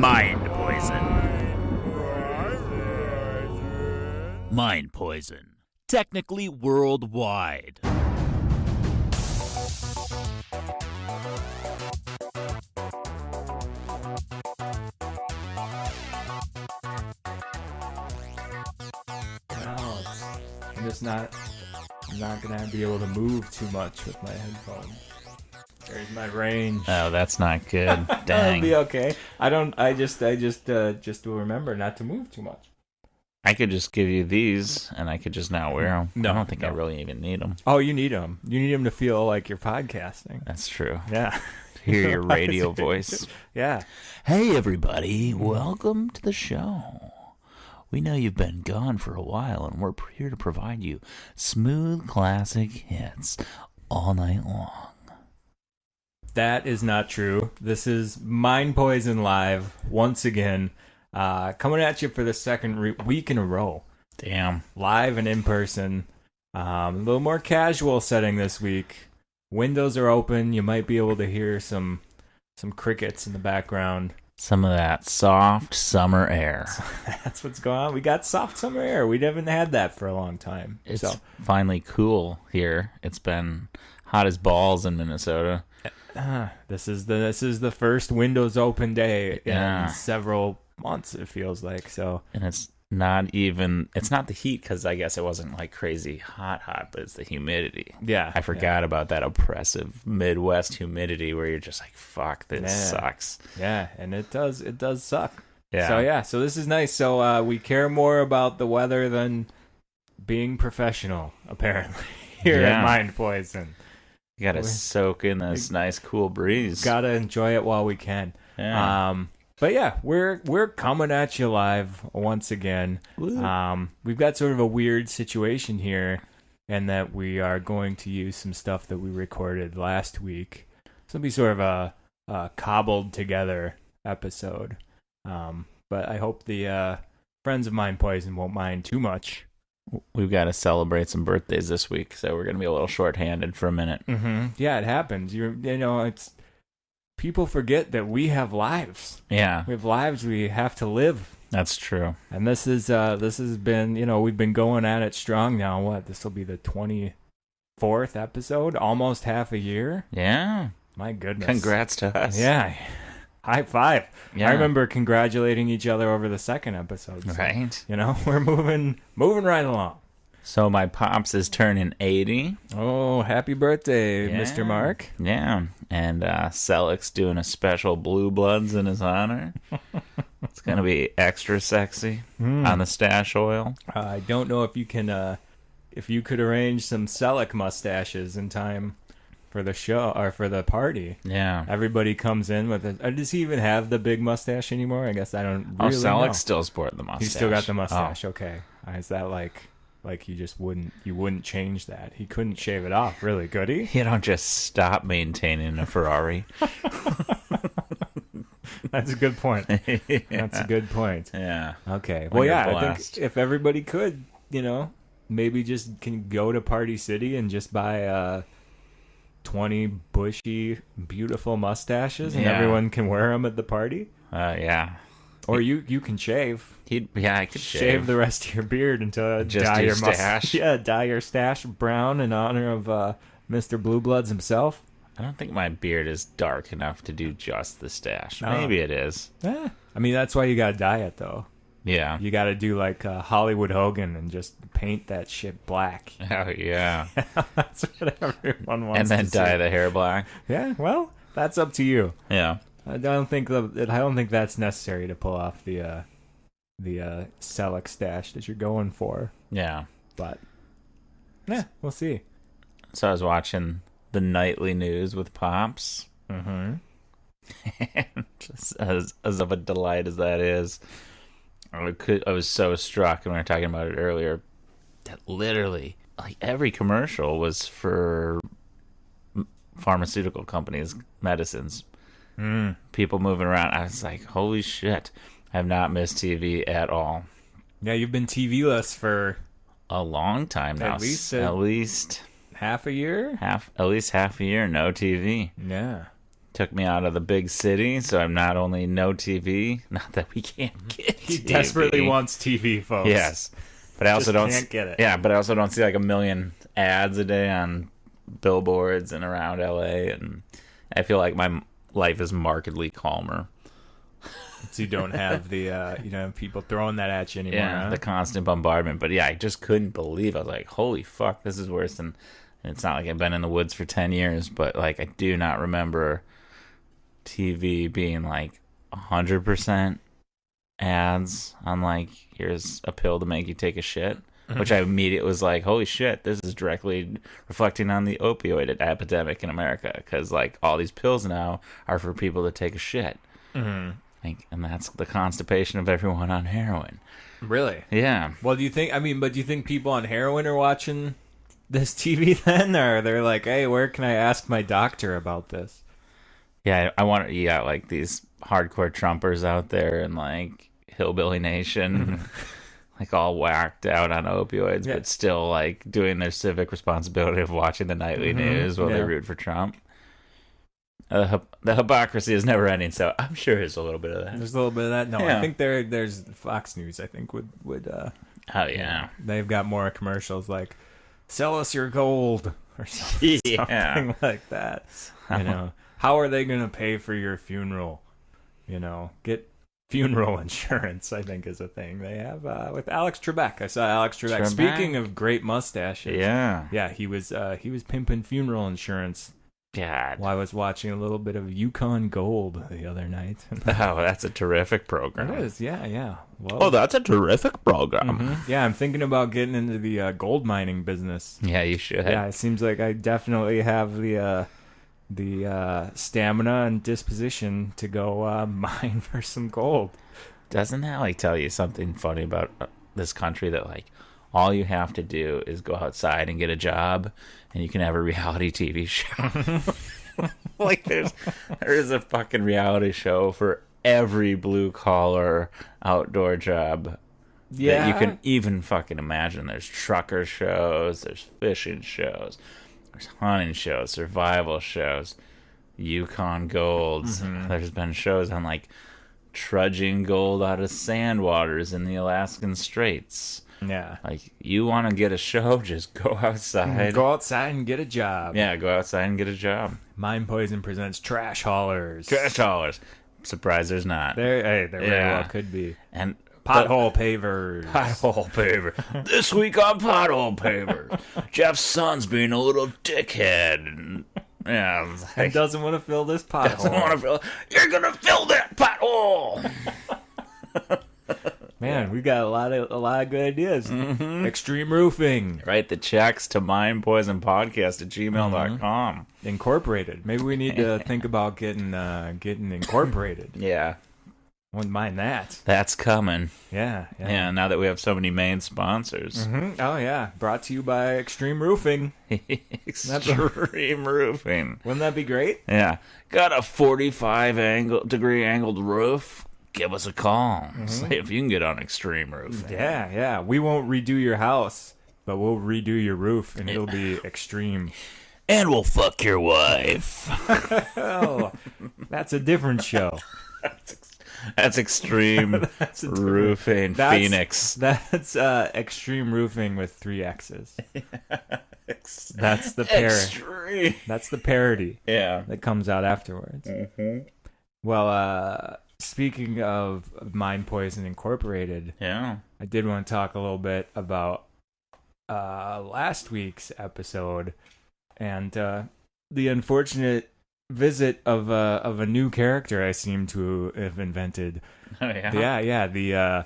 Mind poison. Mind poison. Technically worldwide. I'm just not gonna be able to move too much with my headphones. There's my range. Oh, that's not good. That'll Dang. be okay. I just will remember not to move too much. I could just give you these, and I could just not wear them. No, I don't think no. I really even need them. Oh, you need them. You need them to feel like you're podcasting. That's true. Yeah. Hear your radio voice. Yeah. Hey, everybody. Welcome to the show. We know you've been gone for a while, and we're here to provide you smooth classic hits all night long. That is not true. This is Mind Poison Live once again, coming at you for the second week in a row. Damn. Live and in person. A little more casual setting this week. Windows are open. You might be able to hear some crickets in the background. Some of that soft summer air. That's what's going on. We got soft summer air. We haven't had that for a long time. It's finally cool here. It's been hot as balls in Minnesota. This is the first Windows open day Yeah. in several months, it feels like. So, And it's not the heat, because I guess it wasn't like crazy hot, but it's the humidity. yeah. I forgot about that oppressive Midwest humidity where you're just like, fuck, this Yeah. sucks. Yeah, and it does suck. Yeah. So this is nice. So we care more about the weather than being professional, apparently, here Yeah. at Mind Poison. You gotta soak in this nice cool breeze. Gotta enjoy it while we can. Yeah. But yeah, we're coming at you live once again. Woo. We've got sort of a weird situation here, and that we are going to use some stuff that we recorded last week. So it'll be sort of a cobbled together episode. But I hope the friends of Mind Poison won't mind too much. We've got to celebrate some birthdays this week, so we're gonna be a little short-handed for a minute. Mm-hmm. Yeah, it happens. It's people forget that we have lives. Yeah, We have lives we have to live. that's true. And this has been, we've been going at it strong now. This will be the 24th episode, almost half a year. Yeah. My goodness. Congrats to us. Yeah. High five. Yeah. I remember congratulating each other over the second episode. So, Right. we're moving right along. So my pops is turning 80. Oh, happy birthday, Yeah. Mr. Mark. Yeah. And Selic's doing a special Blue Bloods in his honor. It's going to be extra sexy on the stash oil. I don't know if you can, if you could arrange some Selic mustaches in time for the show or for the party. Yeah. Everybody comes in with it. Does he even have the big mustache anymore? I guess I don't really know. Selic's still sporting the mustache. He's still got the mustache. Okay. Is that like you just wouldn't change that? He couldn't shave it off, really, could he? You don't just stop maintaining a Ferrari. That's a good point. Yeah. That's a good point. Yeah. Okay. When Well, you're yeah, I blessed. think if everybody could, maybe just can go to Party City and just buy 20 bushy, beautiful mustaches, and Yeah. everyone can wear them at the party. Yeah. Or you can shave. I could Shave the rest of your beard until Just dye your your stash. Yeah, dye your stash brown in honor of Mr. Blue Bloods himself. I don't think my beard is dark enough to do just the stash. No. Maybe it is. I mean, that's why you gotta dye it, though. Yeah. You gotta do like Hollywood Hogan and just paint that shit black. Oh, yeah. That's what everyone wants And then to dye see. the hair black. Yeah, well, that's up to you. Yeah. I don't think that's necessary to pull off the Selic stash that you're going for. Yeah. But yeah, we'll see. So I was watching the nightly news with Pops. Mm-hmm. Just as of a delight as that is, I was so struck, and we were talking about it earlier, that literally like every commercial was for pharmaceutical companies, medicines, people moving around. I was like, holy shit, I have not missed TV at all. Yeah, you've been TV-less for A long time now. At least at least half a year. half a year, no TV. Yeah. took me out of the big city, so I'm not only no TV, not that we can't get He TV. desperately wants TV, folks. Yes. But I also can't get it. Yeah, but I also don't see like a million ads a day on billboards and around LA, and I feel like my life is markedly calmer. So you don't have the people throwing that at you anymore. Yeah, huh? the constant bombardment. But yeah, I just couldn't believe. I was like, holy fuck, this is worse than. And it's not like I've been in the woods for 10 years, but like I do not remember TV being like 100% ads on like, here's a pill to make you take a shit. Which I immediately was like, holy shit, this is directly reflecting on the opioid epidemic in America. Because like all these pills now are for people to take a shit. Mm-hmm. Like, and that's the constipation of everyone on heroin. Really? Yeah. Well, do you think people on heroin are watching this TV then? Or they're like, hey, where can I ask my doctor about this? Yeah, I want to, like these hardcore Trumpers out there in like Hillbilly Nation, like all whacked out on opioids, but still like doing their civic responsibility of watching the nightly news while they root for Trump. The hypocrisy is never ending, so I'm sure there's a little bit of that. There's a little bit of that. No, Yeah. I think there's Fox News. I think would Oh yeah, they've got more commercials like "Sell us your gold" or something, something like that. You know, how are they going to pay for your funeral? You know, get funeral insurance. I think is a thing they have with Alex Trebek. I saw Alex Trebek. Speaking of great mustaches, yeah, he was pimping funeral insurance. God. Well, I was watching a little bit of Yukon Gold the other night. Oh, that's a terrific program. It is, yeah. Well, that's a terrific program. Yeah, I'm thinking about getting into the gold mining business. Yeah, you should. Yeah, it seems like I definitely have the stamina and disposition to go mine for some gold. Doesn't that like tell you something funny about this country that like all you have to do is go outside and get a job and you can have a reality TV show. Like there is a fucking reality show for every blue collar outdoor job that you can even fucking imagine. There's trucker shows, there's fishing shows, there's hunting shows, survival shows, Yukon Golds. There's been shows on like trudging gold out of sand waters in the Alaskan Straits. Yeah. Like, you want to get a show, just go outside. Go outside and get a job. Yeah, go outside and get a job. Mind Poison presents Trash Haulers. Trash haulers. Surprised there's not. There very well could be. And Pothole pavers. Pothole paver. This week on Pothole Paver, Jeff's son's being a little dickhead. Yeah, He doesn't want to fill this pothole. You're gonna fill that pothole. Man, we got a lot of good ideas. Extreme Roofing. Write the checks to mindpoisonpodcast@gmail.com. Incorporated. Maybe we need to think about getting incorporated. Yeah. Wouldn't mind that. That's coming. Yeah. Yeah, now that we have so many main sponsors. Oh, yeah. Brought to you by Extreme Roofing. Extreme Roofing. Wouldn't that be great? Yeah. Got a 45-degree angled roof? Give us a call. See if you can get on Extreme Roofing. Yeah. We won't redo your house, but we'll redo your roof, and it'll be extreme. And we'll fuck your wife. Oh, that's a different show. That's Extreme Roofing Phoenix. That's Extreme Roofing with 3 X's. That's the Extreme. That's the parody. Yeah. That comes out afterwards. Well, speaking of Mind Poison Incorporated, Yeah. I did want to talk a little bit about last week's episode and the unfortunate visit of a new character I seem to have invented. Oh, yeah? The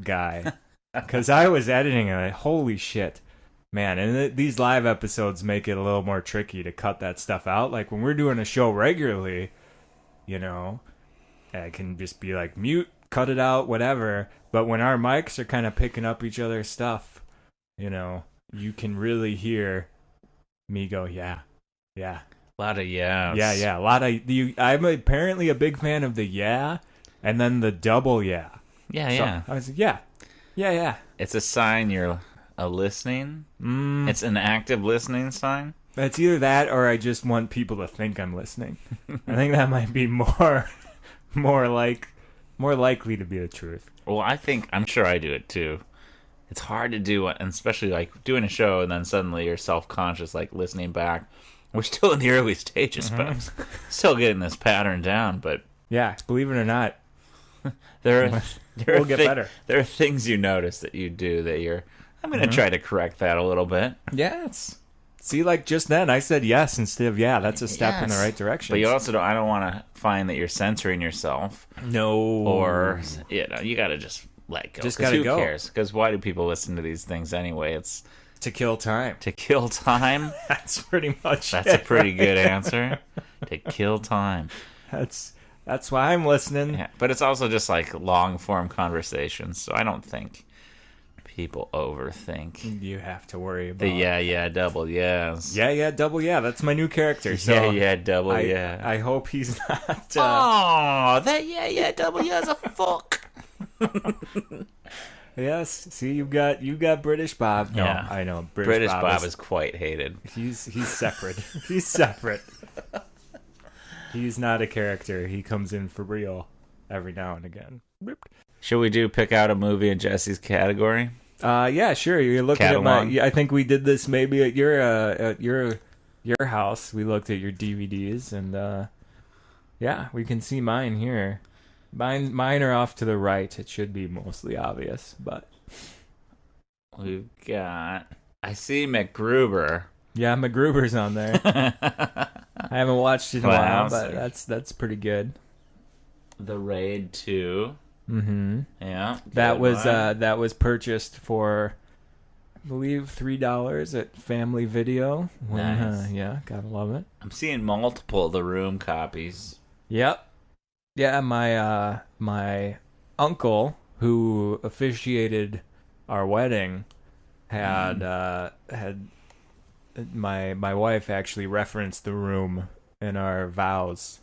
guy. Because I was editing and holy shit. Man, and these live episodes make it a little more tricky to cut that stuff out. Like when we're doing a show regularly, you know, I can just be like mute, cut it out, whatever. But when our mics are kind of picking up each other's stuff, you know, you can really hear me go, yeah. A lot of yeahs. Yeah. A lot of I'm apparently a big fan of the yeah, and then the double yeah. Yeah. I was like, yeah. It's a sign you're listening. It's an active listening sign. It's either that or I just want people to think I'm listening. I think that might be more likely to be the truth. Well, I'm sure I do it too. It's hard to do, and especially like doing a show and then suddenly you're self-conscious, like listening back. We're still in the early stages, but I'm still getting this pattern down. But yeah, believe it or not, we'll get better. There are things you notice that you do that I'm going to try to correct that a little bit. Yes. See, like just then, I said yes instead of yeah. That's a step in the right direction. But you also I don't want to find that you're censoring yourself. No. Or, you got to just let go. Just got to go. Who cares? Because why do people listen to these things anyway? It's to kill time. To kill time? That's pretty much That's a pretty good answer. To kill time. That's why I'm listening. Yeah, but it's also just like long-form conversations, so I don't think people overthink. You have to worry about the double yes. Yeah, double yeah. That's my new character. So double yeah. I hope he's not. That double yeah is a fuck. Yes. See, you got British Bob. No, yeah. I know British Bob is quite hated. He's separate. He's separate. He's not a character. He comes in for real every now and again. Should we pick out a movie in Jesse's category? Yeah, sure. You're looking Catalog. at I think we did this maybe at your house. We looked at your DVDs and yeah, we can see mine here. Mine are off to the right. It should be mostly obvious, but we've got. I see MacGruber. Yeah, MacGruber's on there. I haven't watched it in a while, but that's pretty good. The Raid 2. Mm-hmm. Yeah. That was purchased for, I believe, $3 at Family Video. Nice. Yeah, gotta love it. I'm seeing multiple of the Room copies. Yep. Yeah, my uncle who officiated our wedding had my wife actually referenced The Room in our vows.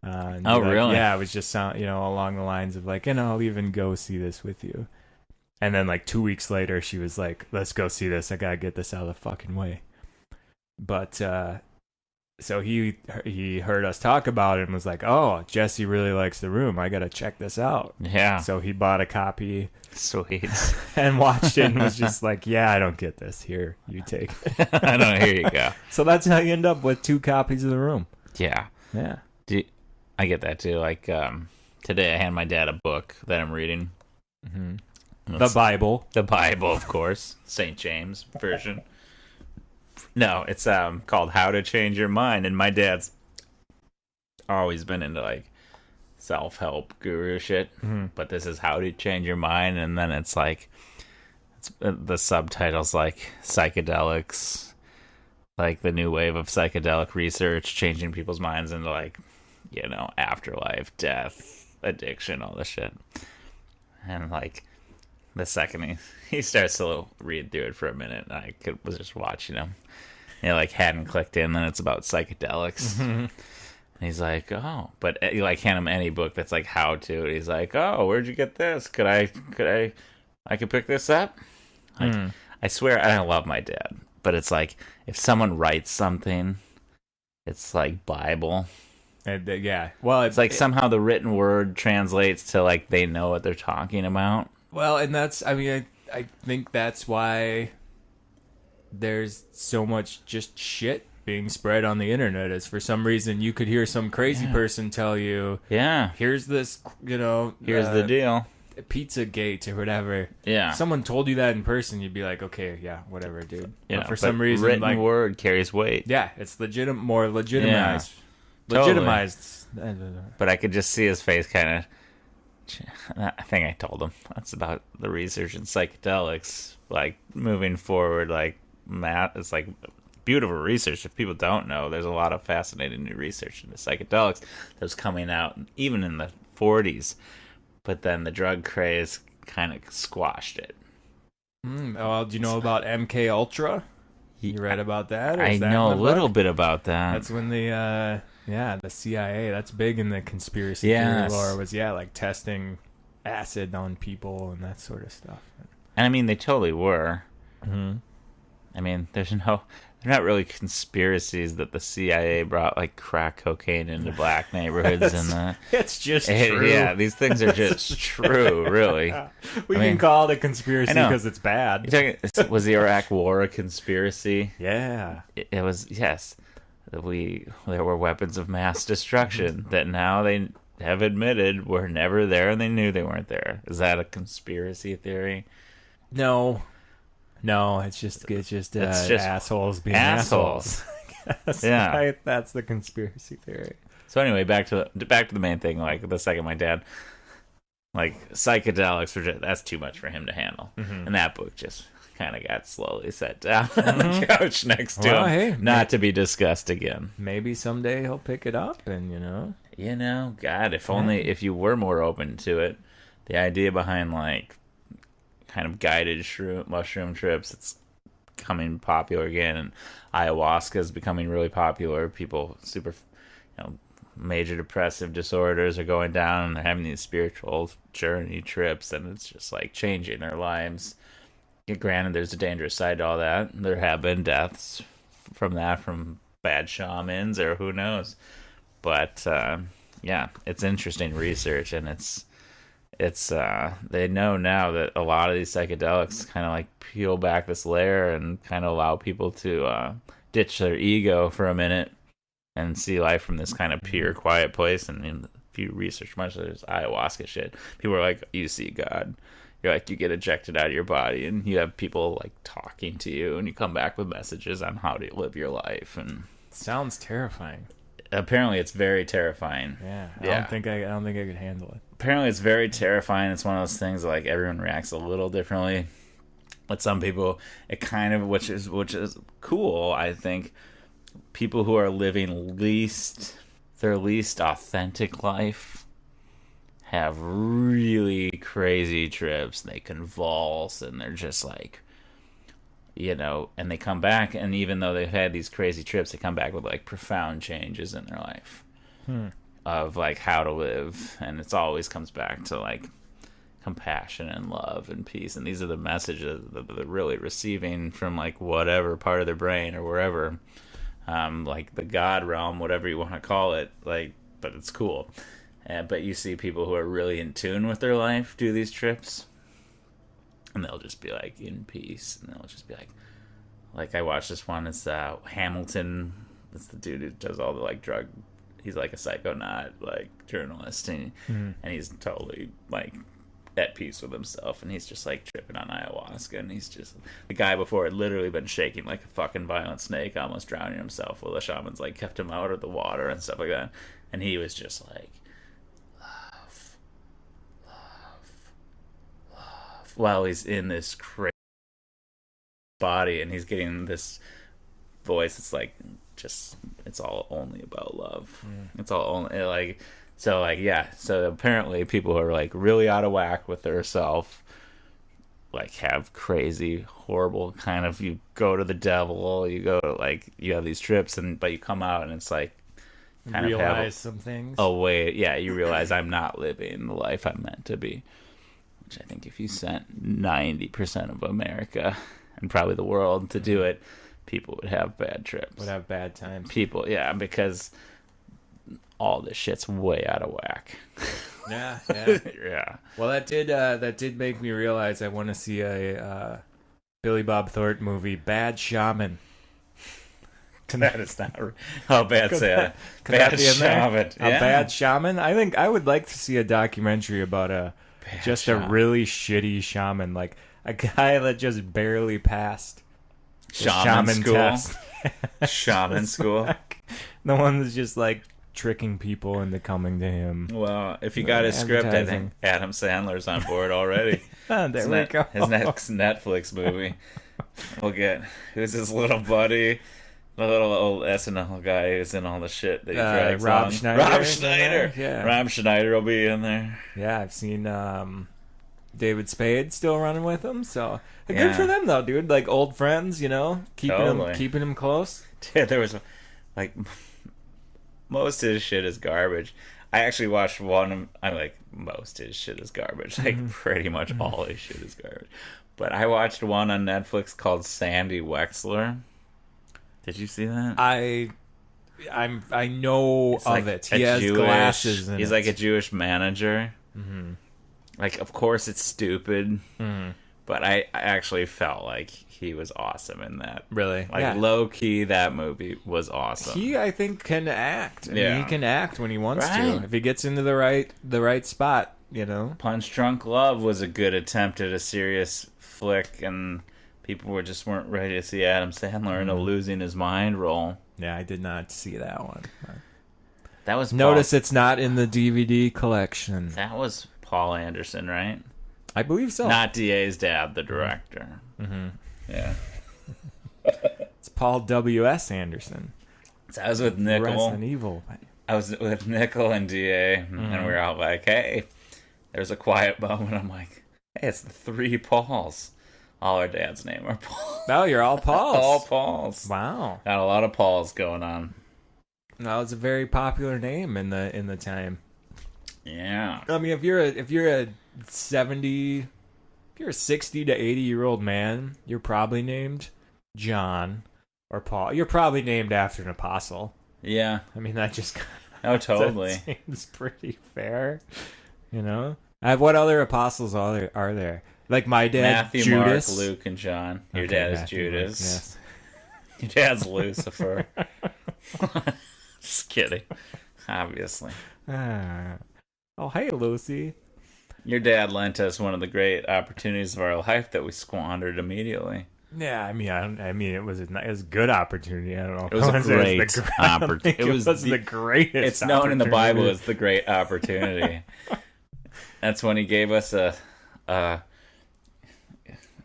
Really? Yeah, it was just along the lines of like, I'll even go see this with you. And then like 2 weeks later, she was like, "Let's go see this. I gotta get this out of the fucking way." But so he heard us talk about it and was like, "Oh, Jesse really likes The Room. I gotta check this out." Yeah. So he bought a copy. Sweet. And watched it and was just like, "Yeah, I don't get this. Here, you take it." I don't. Here you go. So that's how you end up with 2 copies of The Room. Yeah. Yeah. I get that too. Like today, I hand my dad a book that I'm reading. Mm-hmm. The Bible, of course, St. James version. No, it's called How to Change Your Mind, and my dad's always been into like self-help guru shit. Mm-hmm. But this is How to Change Your Mind, and then it's like the subtitles like psychedelics, like the new wave of psychedelic research, changing people's minds into like, afterlife, death, addiction, all this shit. And like the second he starts to read through it for a minute, I was just watching him. Like hadn't clicked in, then it's about psychedelics. Mm-hmm. And he's like, "Oh," but you like hand him any book that's like how to. And he's like, "Oh, where'd you get this? I could pick this up." Like, I swear I don't love my dad, but it's like if someone writes something, it's like Bible. Yeah. Well, it's like somehow the written word translates to like they know what they're talking about. Well, and I think that's why there's so much just shit being spread on the internet. Is for some reason you could hear some crazy person tell you, here's this, here's the deal, Pizzagate or whatever. Yeah. If someone told you that in person, you'd be like, okay, yeah, whatever, dude. But for some reason, written word carries weight. Yeah, it's more legitimized. Yeah, totally. Legitimized. But I could just see his face kind of. I think I told him that's about the research in psychedelics, like moving forward, like Matt. It's like beautiful research. If people don't know, there's a lot of fascinating new research into psychedelics that was coming out even in the 40s, but then the drug craze kind of squashed it. Oh, do you know about MK Ultra? You read about that? I know a little bit about that. That's when the CIA, that's big in the conspiracy theory lore, was like testing acid on people and that sort of stuff. And I mean, they totally were. Mm-hmm. I mean, there's they're not really conspiracies that the CIA brought like crack cocaine into black neighborhoods and it's just true. Yeah, these things are just true, really. We can call it a conspiracy because it's bad. Was the Iraq War a conspiracy? Yeah. It was, yes. There were weapons of mass destruction that now they have admitted were never there and they knew they weren't there. Is that a conspiracy theory? No, it's just assholes being assholes. Yeah, that's the conspiracy theory. So anyway, back to the main thing. Like the second my dad, like psychedelics were that's too much for him to handle, and that book just kind of got slowly set down on the couch next to him, hey, not to be discussed again. Maybe someday he'll pick it up, and God, if only if you were more open to it. The idea behind like kind of guided mushroom trips, it's becoming popular again, and ayahuasca is becoming really popular. People major depressive disorders are going down and they're having these spiritual journey trips, and it's just like changing their lives. Granted, there's a dangerous side to all that. There have been deaths from bad shamans or who knows, but it's interesting research, and it's they know now that a lot of these psychedelics kind of like peel back this layer and kind of allow people to ditch their ego for a minute and see life from this kind of pure, quiet place. And if you research much of this ayahuasca shit, people are like, you see God. You're like, you get ejected out of your body, and you have people like talking to you, and you come back with messages on how to live your life. And sounds terrifying. Apparently, it's very terrifying. Yeah, I don't think I could handle it. Apparently, it's very terrifying. It's one of those things like everyone reacts a little differently. But some people, it kind of, which is cool. I think people who are living their least authentic life have really crazy trips. They convulse, and they're just like, and they come back, and even though they've had these crazy trips, they come back with like profound changes in their life of like how to live. And it's always comes back to like compassion and love and peace. And these are the messages that they're really receiving from like whatever part of their brain or wherever, like the God realm, whatever you want to call it. Like, but it's cool. But you see people who are really in tune with their life do these trips, and they'll just be like in peace, and they'll just be like I watched this one. It's Hamilton. It's the dude who does all the like drug. He's like a psychonaut, like journalist, and he's totally like at peace with himself, and he's just like tripping on ayahuasca, and he's just the guy before had literally been shaking like a fucking violent snake, almost drowning himself, while the shamans like kept him out of the water and stuff like that, and he was just like, while he's in this crazy body, and he's getting this voice. It's like it's all only about love. It's all only like so apparently people who are like really out of whack with their self like have crazy horrible kind of, you go to the devil, you go like you have these trips, but you come out and it's like kind realize of have some things. You realize I'm not living the life I'm meant to be. Which I think if you sent 90% of America and probably the world to do it, people would have bad trips. Would have bad times. People, yeah, because all this shit's way out of whack. Yeah. Yeah. Well, that did make me realize I want to see a Billy Bob Thornton movie, Bad Shaman. That is not. How bad say that? Bad Shaman. A Bad Shaman. I think I would like to see a documentary about a really shitty shaman, like a guy that just barely passed shaman school. Test. Shaman school. The one that's just like tricking people into coming to him. Well, if you got his script, I think Adam Sandler's on board already. There we go. His next Netflix movie. We'll get who's his little buddy. The little old SNL guy who's in all the shit that he drags Rob on. Schneider. Rob Schneider. Yeah. Rob Schneider will be in there. Yeah, I've seen David Spade still running with him. So good for them though, dude. Like old friends, keeping him close. Dude, there was like most of his shit is garbage. I actually watched one. I'm like most of his shit is garbage. Like pretty much all his shit is garbage. But I watched one on Netflix called Sandy Wexler. Did you see that? I know It's of like it. a He has Jewish- glasses in He's it. like a Jewish manager. Mm-hmm. Like, of course it's stupid, Mm-hmm. but I actually felt like he was awesome in that. Really? Like, yeah. low key, that movie was awesome. He, I think, can act. I mean, he can act when he wants Right. to. If he gets into the right spot, you know. Punch Drunk Love was a good attempt at a serious flick, and people weren't ready to see Adam Sandler in a losing his mind role. Yeah, I did not see that one. That was Notice it's not in the DVD collection. That was Paul Anderson, right? I believe so. Not DA's dad, the director. Mm-hmm. Yeah. It's Paul W.S. Anderson. So I was with Nickel. Resident Evil. I was with Nickel and DA, and we were all like, hey, there's a quiet moment. I'm like, hey, it's the three Pauls. All our dad's name are Paul. Oh, you're all Pauls. All Pauls. Wow. Got a lot of Pauls going on. That was a very popular name in the time. Yeah. I mean, if you're a 60 to 80-year-old man, you're probably named John or Paul. You're probably named after an apostle. Yeah. I mean, that just Oh, totally. that seems pretty fair. You know? What other apostles are there? Like my dad, Matthew, Judas. Mark, Luke, and John. Your Okay, dad is Matthew, Judas. Mark, yes. Your dad's Lucifer. Just kidding. Obviously. Oh, hey, Lucy. Your dad lent us one of the great opportunities of our life that we squandered immediately. Yeah, I mean, it was a good opportunity. I don't know. It was a great opportunity. It was the greatest. It's known in the Bible as the great opportunity. That's when he gave us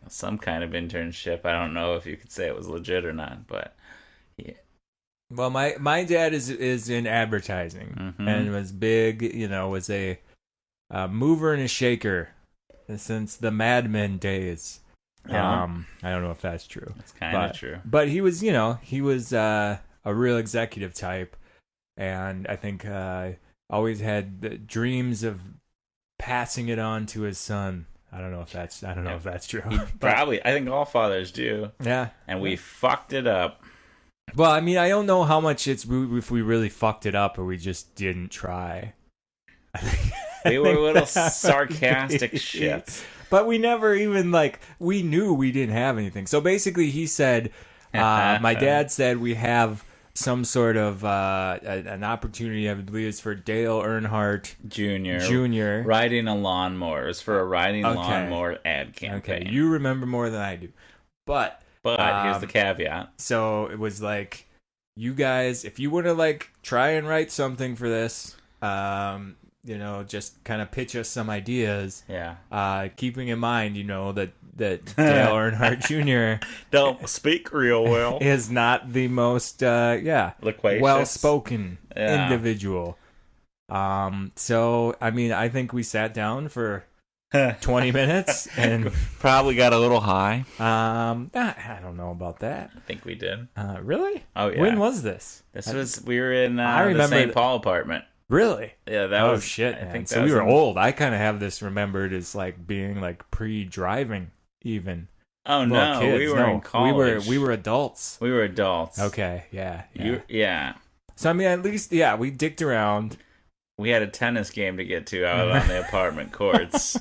some kind of internship. I don't know if you could say it was legit or not, but yeah. Well, my dad is in advertising and was big. You know, was a mover and a shaker since the Mad Men days. Yeah. I don't know if that's true. It's kind of true. But he was, a real executive type, and I think always had the dreams of passing it on to his son. I don't know if that's true. Probably, I think all fathers do. Yeah, and we fucked it up. Well, I mean, I don't know how much if we really fucked it up or we just didn't try. We were little sarcastic shits. But we never even, we knew we didn't have anything. So basically he said, my dad said we have some sort of an opportunity, I believe it's for Dale Earnheart Jr. Riding a lawnmower. It was for a riding lawnmower ad campaign. Okay, you remember more than I do. But here's the caveat. So it was like, you guys, if you want to try and write something for this, just kind of pitch us some ideas. Yeah. Keeping in mind, that Dale Earnhardt Jr. don't speak real well. Is not the most loquacious, well-spoken individual. So I mean, I think we sat down for 20 minutes and probably got a little high. I don't know about that. I think we did. Really? Oh yeah. When was this? We were in the St. Paul apartment. Really? Yeah, that was shit. I Man. think so we were old. I kind of have this remembered as being pre-driving even. Oh no, kids. we were in college. We were adults. We were adults. Okay, yeah. Yeah. So I mean, at least we dicked around. We had a tennis game to get to out on the apartment courts,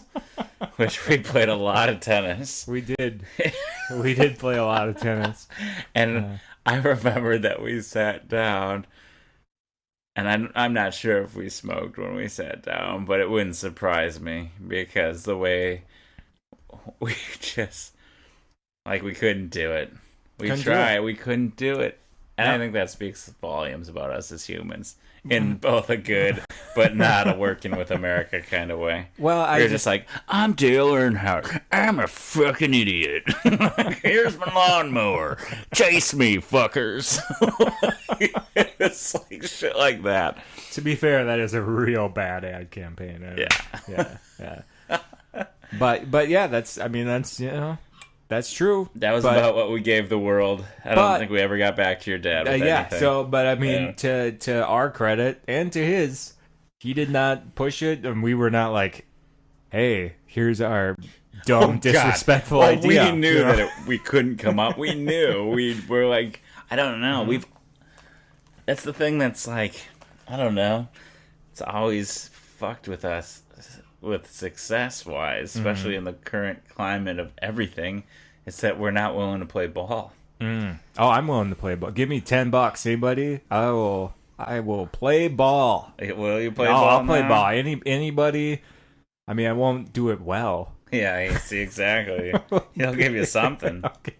which we played a lot of tennis. We did. We did play a lot of tennis. And I remember that we sat down, and I'm not sure if we smoked when we sat down, but it wouldn't surprise me because the way we just, we couldn't do it. We couldn't do it. And I think that speaks volumes about us as humans in both a good but not a working with America kind of way. Well, You're just like, I'm Dale Earnhardt. I'm a fucking idiot. Here's my lawnmower. Chase me, fuckers. It's shit like that. To be fair, that is a real bad ad campaign. Yeah. But yeah, that's that's true. That was about what we gave the world. I don't think we ever got back to your dad with anything. So, but I mean, to our credit and to his, he did not push it, and we were not like, hey, here's our dumb, disrespectful idea. We knew that we couldn't come up. We knew. We were like, I don't know. That's the thing that's like, I don't know. It's always fucked with us with success-wise, especially in the current climate of everything. It's that we're not willing to play ball. Oh, I'm willing to play ball. Give me $10, anybody? I will play ball. Will you play No, ball? I'll play now? ball. Anybody? I mean, I won't do it well. Yeah, you see, exactly. He'll give you something. Okay.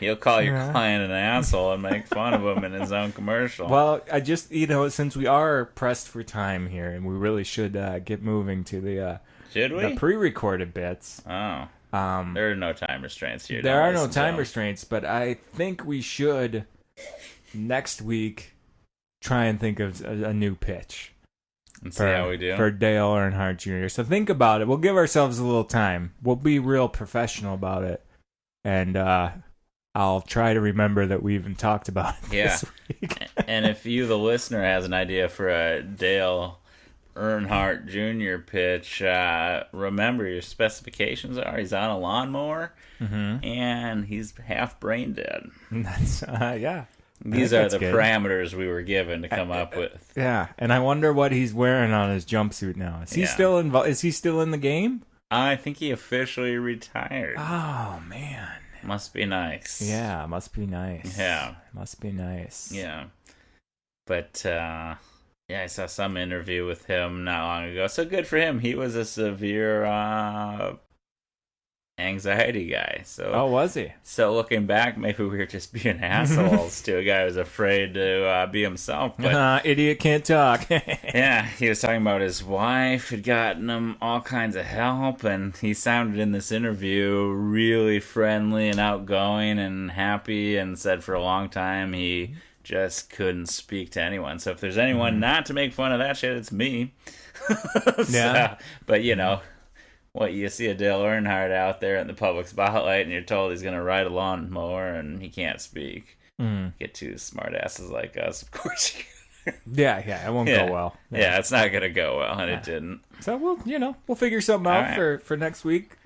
He'll call your client an asshole and make fun of him in his own commercial. Well, I just, since we are pressed for time here, and we really should get moving to the Should we? the pre-recorded bits. Oh. There are no time restraints here. There are no time restraints, but I think we should next week try and think of a new pitch. And see how we do. For Dale Earnhardt Jr. So think about it. We'll give ourselves a little time. We'll be real professional about it. And I'll try to remember that we even talked about it this week. And if you, the listener, has an idea for a Dale Earnhardt Jr. pitch, remember your specifications are he's on a lawnmower and he's half brain dead. That's, These are the parameters we were given to come up with. Yeah, and I wonder what he's wearing on his jumpsuit now. Is he still involved? Is he still in the game? I think he officially retired. Oh, man. Must be nice. Yeah, must be nice. Yeah. Must be nice. Yeah. But, I saw some interview with him not long ago. So good for him. He was a severe anxiety guy. So was he? So looking back, maybe we were just being assholes to a guy who's afraid to be himself. But idiot can't talk. yeah, he was talking about his wife had gotten him all kinds of help, and he sounded in this interview really friendly and outgoing and happy, and said for a long time he just couldn't speak to anyone. So if there's anyone not to make fun of that shit, it's me. Yeah. But what, you see a Dale Earnhardt out there in the public spotlight and you're told he's going to ride a lawnmower and he can't speak. Get two smart asses like us, of course. Yeah, it won't go well. Yeah, it's not going to go well, and it didn't. So we'll figure something out for next week.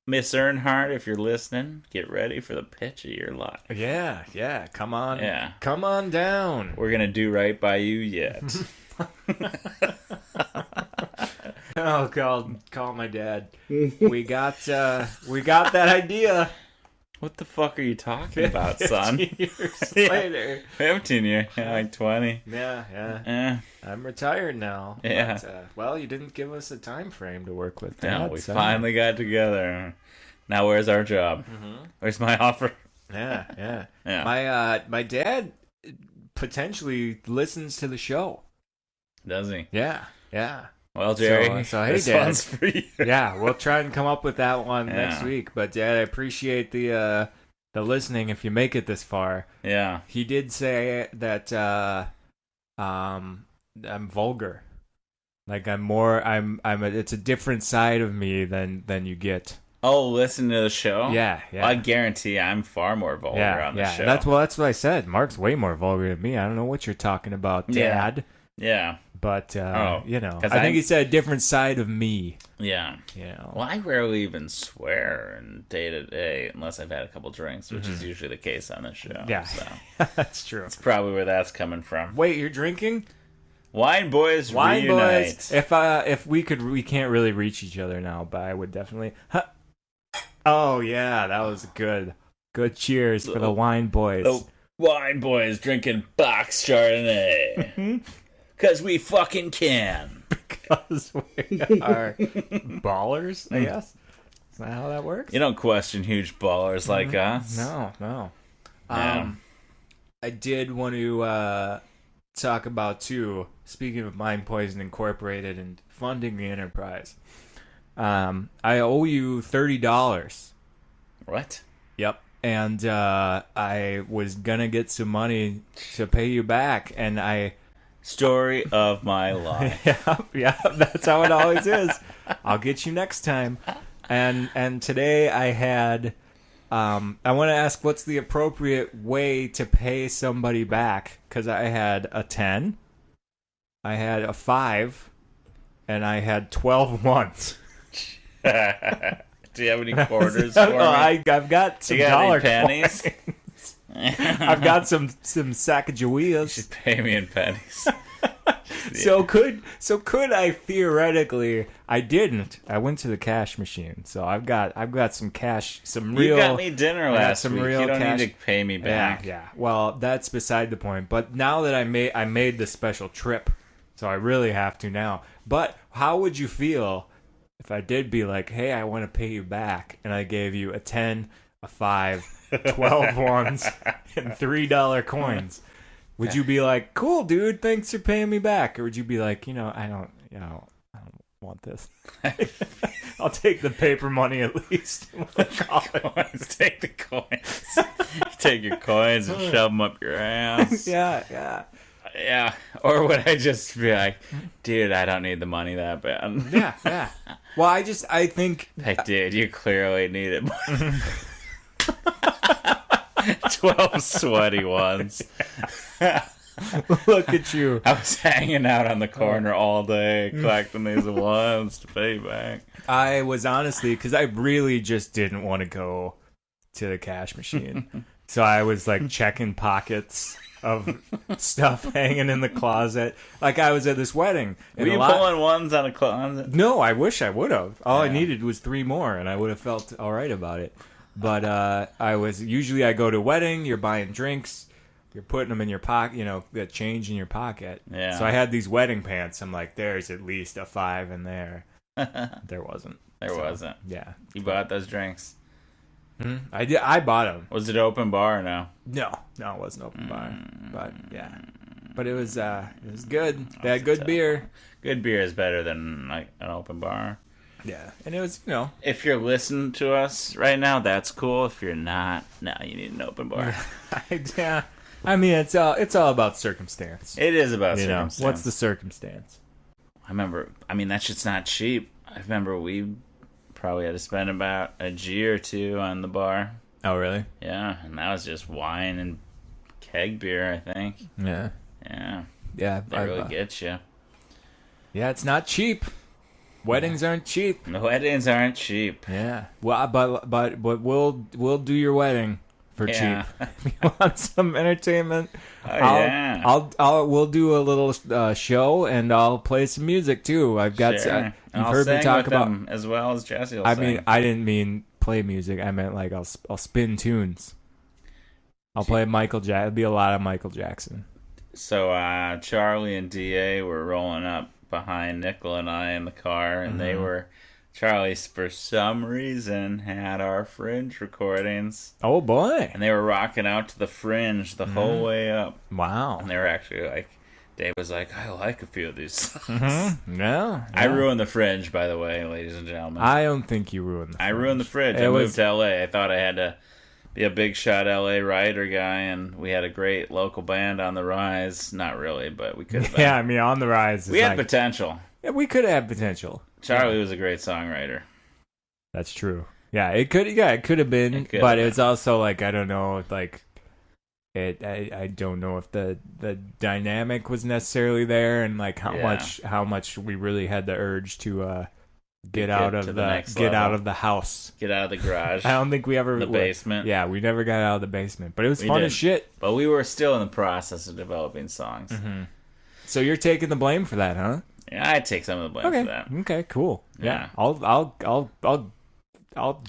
Miss Earnhardt, if you're listening, get ready for the pitch of your life. Yeah, come on. Yeah. Come on down. We're going to do right by you yet. Oh, call my dad. We got that idea. What the fuck are you talking about, son? 15 years later. 15 years, like 20. Yeah. I'm retired now. Yeah. Well, you didn't give us a time frame to work with. No, we finally got together. Now where's our job? Where's my offer? Yeah. My dad potentially listens to the show. Does he? Yeah. Well, Jerry, so hey, this Dad. one's for you. Yeah, we'll try and come up with that one next week. But Dad, I appreciate the listening. If you make it this far, yeah. He did say that I'm vulgar. Like it's a different side of me than you get. Oh, listen to the show? Yeah. I guarantee I'm far more vulgar on the show. That's what I said. Mark's way more vulgar than me. I don't know what you're talking about, Dad. Yeah. But, I I think he said a different side of me. Yeah. Well, I rarely even swear in day-to-day unless I've had a couple drinks, which is usually the case on this show. Yeah, so. That's true. That's probably where that's coming from. Wait, you're drinking? Wine Boys reunite. Boys. If we can't really reach each other now, but I would definitely... Oh, yeah, that was good. Good cheers for the Wine Boys. The Wine Boys drinking box Chardonnay. Because we fucking can. Because we are ballers, I guess. Is that how that works? You don't question huge ballers like us. No. Yeah. I did want to talk about, too, speaking of Mind Poison Incorporated and funding the enterprise, I owe you $30. What? Yep. And I was going to get some money to pay you back, and I... Story of my life. Yeah, that's how it always is. I'll get you next time. And today I had... I want to ask, what's the appropriate way to pay somebody back? Because I had a 10, I had a 5, and I had 12 ones. Do you have any quarters for me? I've got some dollar pennies. I've got some Sacagaweas. Should pay me in pennies. So could I theoretically? I didn't. I went to the cash machine, so I've got some cash, some real. You got me dinner last week. Real You don't cash. need to pay me back. Yeah. Well, that's beside the point. But now that I made the special trip, so I really have to now. But how would you feel if I did be like, hey, I want to pay you back, and I gave you a 10, a 5, 12 ones, and $3 coins? Would you be like, cool, dude, thanks for paying me back? Or would you be like, I don't want this. I'll take the paper money at least. Take the coins. Take your coins and shove them up your ass. Yeah. Yeah. Or would I just be like, dude, I don't need the money that bad. Yeah. Well, I think... Hey, dude, you clearly need it. 12 sweaty ones. Look at you. I was hanging out on the corner all day collecting these ones to pay back. I was honestly, because I really just didn't want to go to the cash machine. So I was like checking pockets of stuff hanging in the closet. Like I was at this wedding. Were you pulling ones out of closet? No, I wish I would have. All I needed was 3 more and I would have felt all right about it. But usually I go to a wedding, you're buying drinks. You're putting them in your pocket, that change in your pocket. Yeah. So I had these wedding pants. I'm like, there's at least a 5 in there. There wasn't. There wasn't. Yeah. You bought those drinks? I did. I bought them. Was it open bar or no? No, it wasn't open bar. But yeah. But it was good. They had good beer. Good beer is better than like an open bar. Yeah. And it was, If you're listening to us right now, that's cool. If you're not, you need an open bar. Yeah. I mean, it's all about circumstance. It is about circumstance. What's the circumstance? That shit's not cheap. I remember we probably had to spend about a G or 2 on the bar. Oh, really? Yeah, and that was just wine and keg beer, I think. Yeah. They really get you. Yeah, it's not cheap. Weddings aren't cheap. Weddings aren't cheap. Yeah. Well, but we'll do your wedding for cheap. If you want some entertainment, we'll do a little show and I'll play some music too. I've got you've heard me talk about them as well as Jesse. I didn't mean play music. I meant like I'll spin tunes. I'll play Michael Jackson. It'll be a lot of Michael Jackson. So Charlie and DA were rolling up behind Nickel and I in the car, and Charlie, for some reason, had our Fringe recordings. Oh, boy. And they were rocking out to the Fringe the whole way up. Wow. And they were actually like, Dave was like, I like a few of these songs. Mm-hmm. Yeah. I ruined the Fringe, by the way, ladies and gentlemen. I don't think you ruined the Fringe. I ruined the Fringe. I moved to L.A. I thought I had to be a big shot L.A. writer guy, and we had a great local band on the rise. Not really, but we could have been. Yeah, I mean, on the rise. We had potential. Yeah, we could have potential. Charlie was a great songwriter. That's true. Yeah, it could have been, but it's also like I don't know, like I don't know if the dynamic was necessarily there, and like how much we really had the urge to get out of the house, get out of the garage. I don't think we ever the basement. Yeah, we never got out of the basement, but it was fun as shit. But we were still in the process of developing songs. Mm-hmm. So you're taking the blame for that, huh? Yeah, I take some of the blame for that. Okay, cool. Yeah. I'll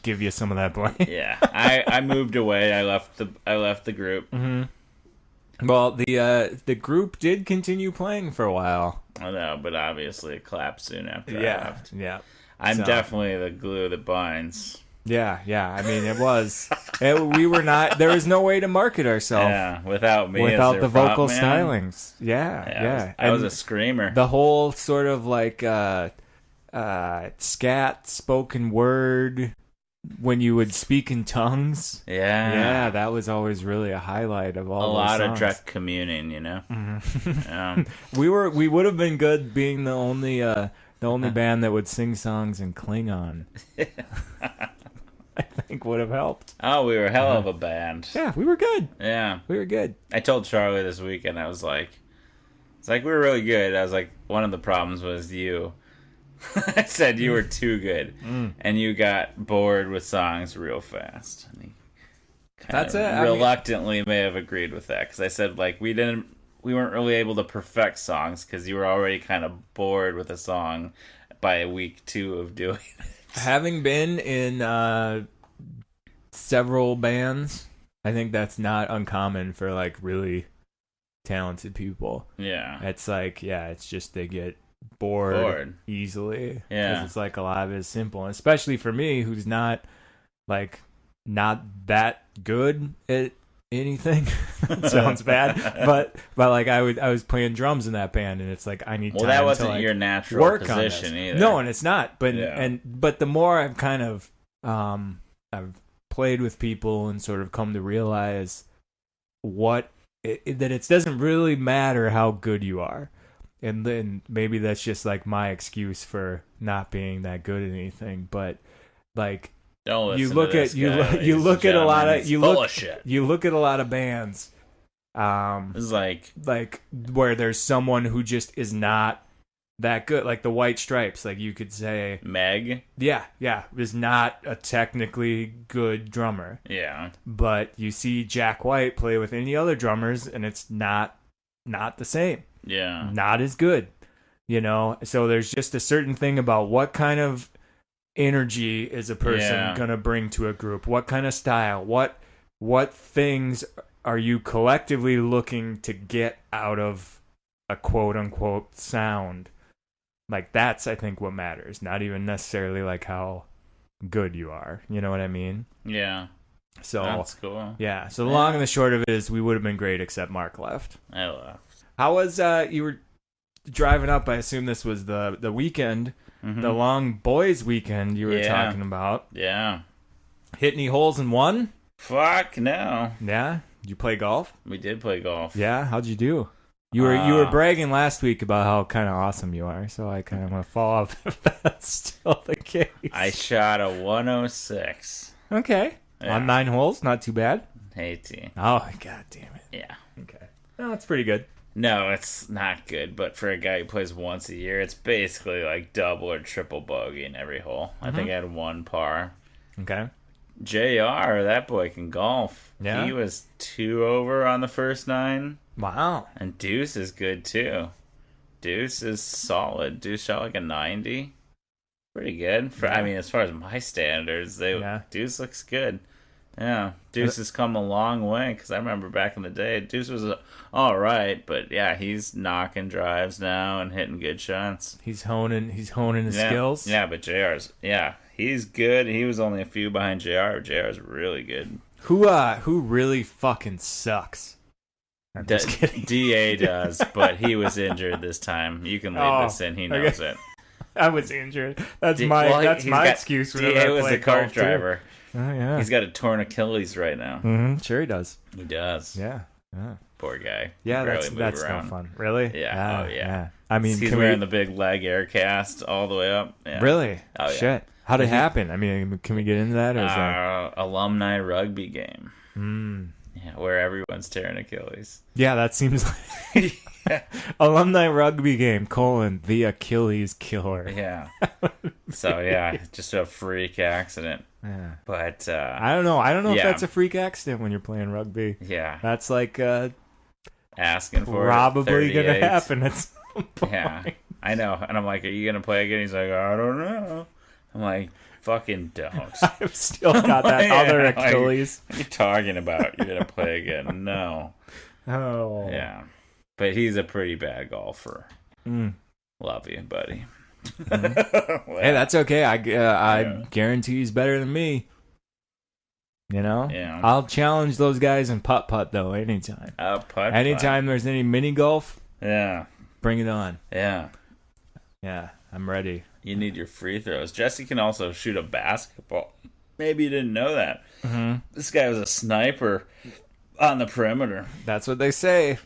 give you some of that blame. Yeah, I moved away. I left the group. Mm-hmm. Well, the group did continue playing for a while. I know, but obviously it collapsed soon after I left. Yeah. I'm definitely the glue that binds. Yeah. I mean, it was. We were not. There was no way to market ourselves. Yeah, without me, without the vocal man. stylings. Yeah. I was a screamer. The whole sort of like scat spoken word when you would speak in tongues. Yeah, that was always really a highlight of all. A lot songs. of direct communing, Mm-hmm. Yeah. We would have been good being the only band that would sing songs in Klingon. I think would have helped. Oh, we were a hell of a band. Yeah, we were good. Yeah. We were good. I told Charlie this weekend, I was like, we were really good. I was like, one of the problems was you. I said you were too good. And you got bored with songs real fast. And That's it. Reluctantly may have agreed with that because I said like we weren't really able to perfect songs because you were already kind of bored with a song by week 2 of doing it. Having been in several bands, I think that's not uncommon for like really talented people. Yeah. It's like, it's just they get bored easily. Yeah. Because it's like a lot of it is simple. And especially for me, who's not that good at anything. That sounds bad. But like I was playing drums in that band, and it's like I need time that wasn't to like your natural work position on this. either. No, and it's not. But but the more I've kind of I've played with people and sort of come to realize that it doesn't really matter how good you are. And then maybe that's just like my excuse for not being that good at anything. But like you look at a lot of bands. It's like where there's someone who just is not that good, like the White Stripes. Like you could say Meg. Yeah, is not a technically good drummer. Yeah, but you see Jack White play with any other drummers, and it's not the same. Yeah, not as good. So there's just a certain thing about what kind of energy is a person gonna bring to a group. What kind of style? What things are you collectively looking to get out of a quote unquote sound? Like that's I think what matters. Not even necessarily like how good you are. You know what I mean? Yeah. So that's cool. Yeah. So the long and the short of it is we would have been great except Mark left. I left. How was you were driving up? I assume this was the weekend. Mm-hmm. The long boys weekend you were talking about. Yeah. Hit any holes in one? Fuck no. Yeah? Did you play golf? We did play golf. Yeah? How'd you do? You were bragging last week about how kind of awesome you are, so I kind of want to follow up if that's still the case. I shot a 106. Okay. Yeah. On 9 holes? Not too bad? 18. Oh, god damn it. Yeah. Okay. No, that's pretty good. No, it's not good, but for a guy who plays once a year, it's basically like double or triple bogey in every hole. I think I had 1 par. Okay. JR, that boy can golf. Yeah. He was 2 over on the first 9. Wow. And Deuce is good too. Deuce is solid. Deuce shot like a 90. Pretty good. I mean, as far as my standards, Deuce looks good. Yeah, Deuce has come a long way because I remember back in the day, Deuce was all right, but yeah, he's knocking drives now and hitting good shots. He's honing his skills. Yeah, but he's good. He was only a few behind JR. JR's really good. Who really fucking sucks? I'm just kidding. DA does, but he was injured this time. You can leave this in. He knows it. I was injured. That's my excuse. DA was a kart driver. Too. Oh, yeah. He's got a torn Achilles right now. Mm-hmm. Sure he does. He does. Yeah. Poor guy. Yeah, that's no fun. Really? Yeah. Yeah. I mean, he's wearing the big leg air cast all the way up. Yeah. Really? Oh, yeah. Shit. How'd it happen? I mean, can we get into that? Or is that... Alumni rugby game. Mm. Yeah, where everyone's tearing Achilles. Yeah, that seems like alumni rugby game, the Achilles killer. Yeah. So, yeah, just a freak accident. Yeah. But I don't know if that's a freak accident when you're playing rugby. Yeah. That's like asking for probably going to happen at some point. Yeah. I know. And I'm like, are you going to play again? He's like, I don't know. I'm like, fucking don't. I've still got that other Achilles. What are you talking about? You're going to play again? No. Oh. Yeah. But he's a pretty bad golfer. Mm. Love you, buddy. Mm-hmm. Hey, that's okay. I guarantee he's better than me. You know? Yeah. I'll challenge those guys in putt-putt, though, anytime. Anytime there's any mini golf, bring it on. Yeah. Yeah, I'm ready. You need your free throws. Jesse can also shoot a basketball. Maybe you didn't know that. Mm-hmm. This guy was a sniper on the perimeter. That's what they say.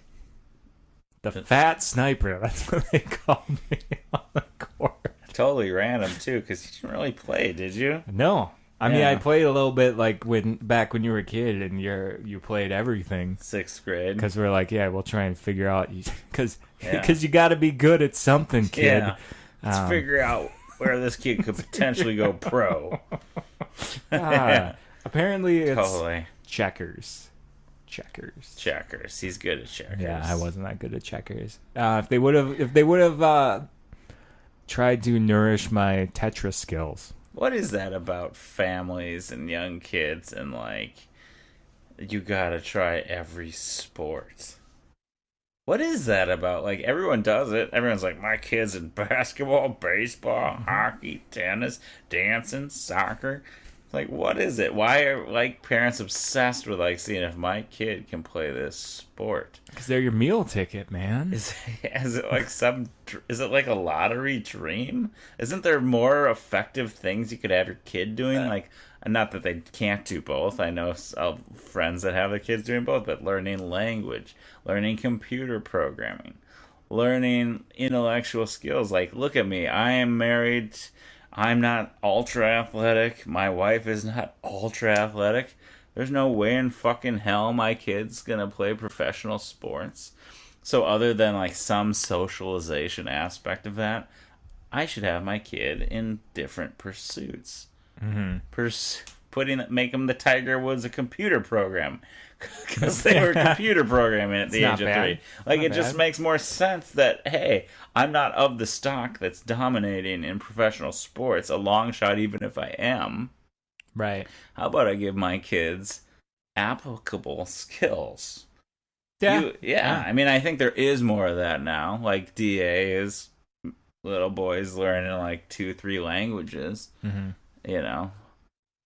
The fat sniper. That's what they called me on the court. Totally random, too, because you didn't really play, did you? No. I mean, I played a little bit like back when you were a kid and you played everything. 6th grade. Because we're like, we'll try and figure out. Because you got to be good at something, kid. Yeah. Let's figure out where this kid could potentially go pro. Apparently, it's totally. checkers. He's good at checkers. Yeah, I wasn't that good at checkers. If they would have tried to nourish my Tetris skills. What is that about families and young kids and like you gotta try every sport? What is that about? Like everyone does it. Everyone's like, my kid's in basketball, baseball, hockey, tennis, dancing, soccer. Like, what is it? Why are like parents obsessed with like seeing if my kid can play this sport? Because they're your meal ticket, man. Is it like a lottery dream? Isn't there more effective things you could have your kid doing? Like, not that they can't do both. I know friends that have their kids doing both, but learning language, learning computer programming, learning intellectual skills. Like, look at me. I am married. I'm not ultra athletic. My wife is not ultra athletic. There's no way in fucking hell my kid's gonna play professional sports. So other than like some socialization aspect of that, I should have my kid in different pursuits. Make him the Tiger Woods a computer program. Because they were computer programming at the age of 3. Like, it just makes more sense that, hey, I'm not of the stock that's dominating in professional sports, a long shot even if I am. Right. How about I give my kids applicable skills? Yeah. I mean, I think there is more of that now. Like, DA is little boys learning like 2-3 languages, you know?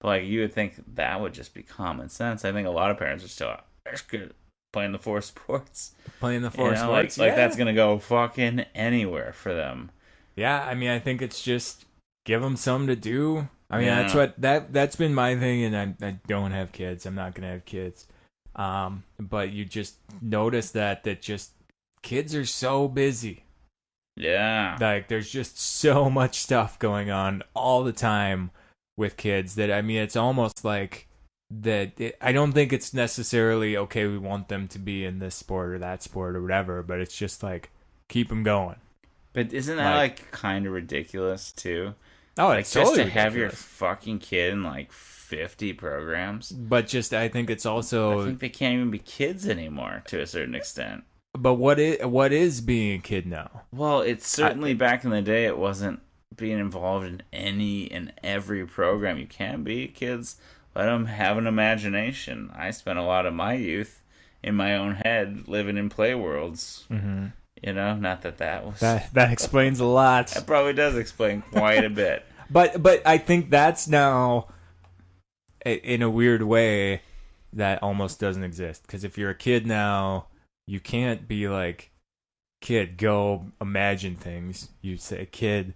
Like, you would think that would just be common sense. I think a lot of parents are still, that's good, playing the 4 sports. Sports, like that's going to go fucking anywhere for them. Yeah, I mean, I think it's just give them something to do. I mean, that's been my thing, and I don't have kids. I'm not going to have kids. But you just notice that just kids are so busy. Yeah. Like, there's just so much stuff going on all the time with kids that, I mean, it's almost like that. I don't think it's necessarily, okay, we want them to be in this sport or that sport or whatever, but it's just like, keep them going. But isn't that like kind of ridiculous too? Oh, like it's just totally to have ridiculous. your fucking kid in like 50 programs. But just, I think it's also, I think they can't even be kids anymore to a certain extent. But what is being a kid now? Well, it's certainly back in the day, it wasn't being involved in any and every program you can be. Kids, let them have an imagination. I spent a lot of my youth in my own head living in play worlds. You know, not that was that explains a lot. That probably does explain quite a bit. But I think that's now, in a weird way, that almost doesn't exist. Because if you're a kid now, you can't be like, kid, go imagine things. You say, kid,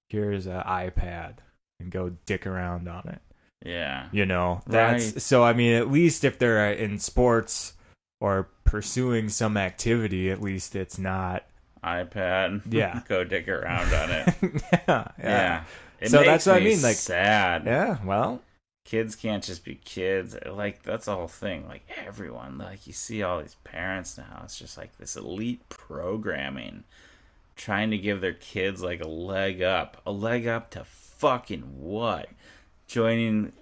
here's an iPad, and go dick around on it. Yeah. You know, that's so. I mean, at least if they're in sports or pursuing some activity, at least it's not iPad. Yeah. Go dick around on it. Yeah. It so makes that's what I me mean. Like, sad. Yeah. Well, kids can't just be kids. Like, that's the whole thing. Like, everyone. Like, you see all these parents now. It's just like this elite programming, trying to give their kids like a leg up. A leg up to fucking what? Joining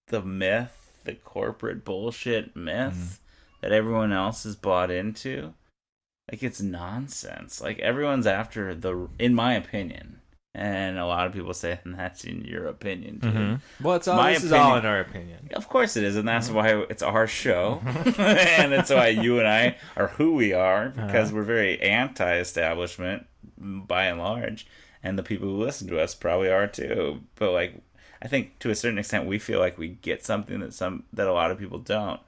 the myth, the corporate bullshit myth that everyone else is bought into. Like, it's nonsense. Like, everyone's after in my opinion, and a lot of people say, and that's in your opinion too. Well, this is all in our opinion. Of course it is, and that's why it's our show, and that's why you and I are who we are, because we're very anti-establishment by and large, and the people who listen to us probably are too. But like, I think to a certain extent, we feel like we get something that a lot of people don't.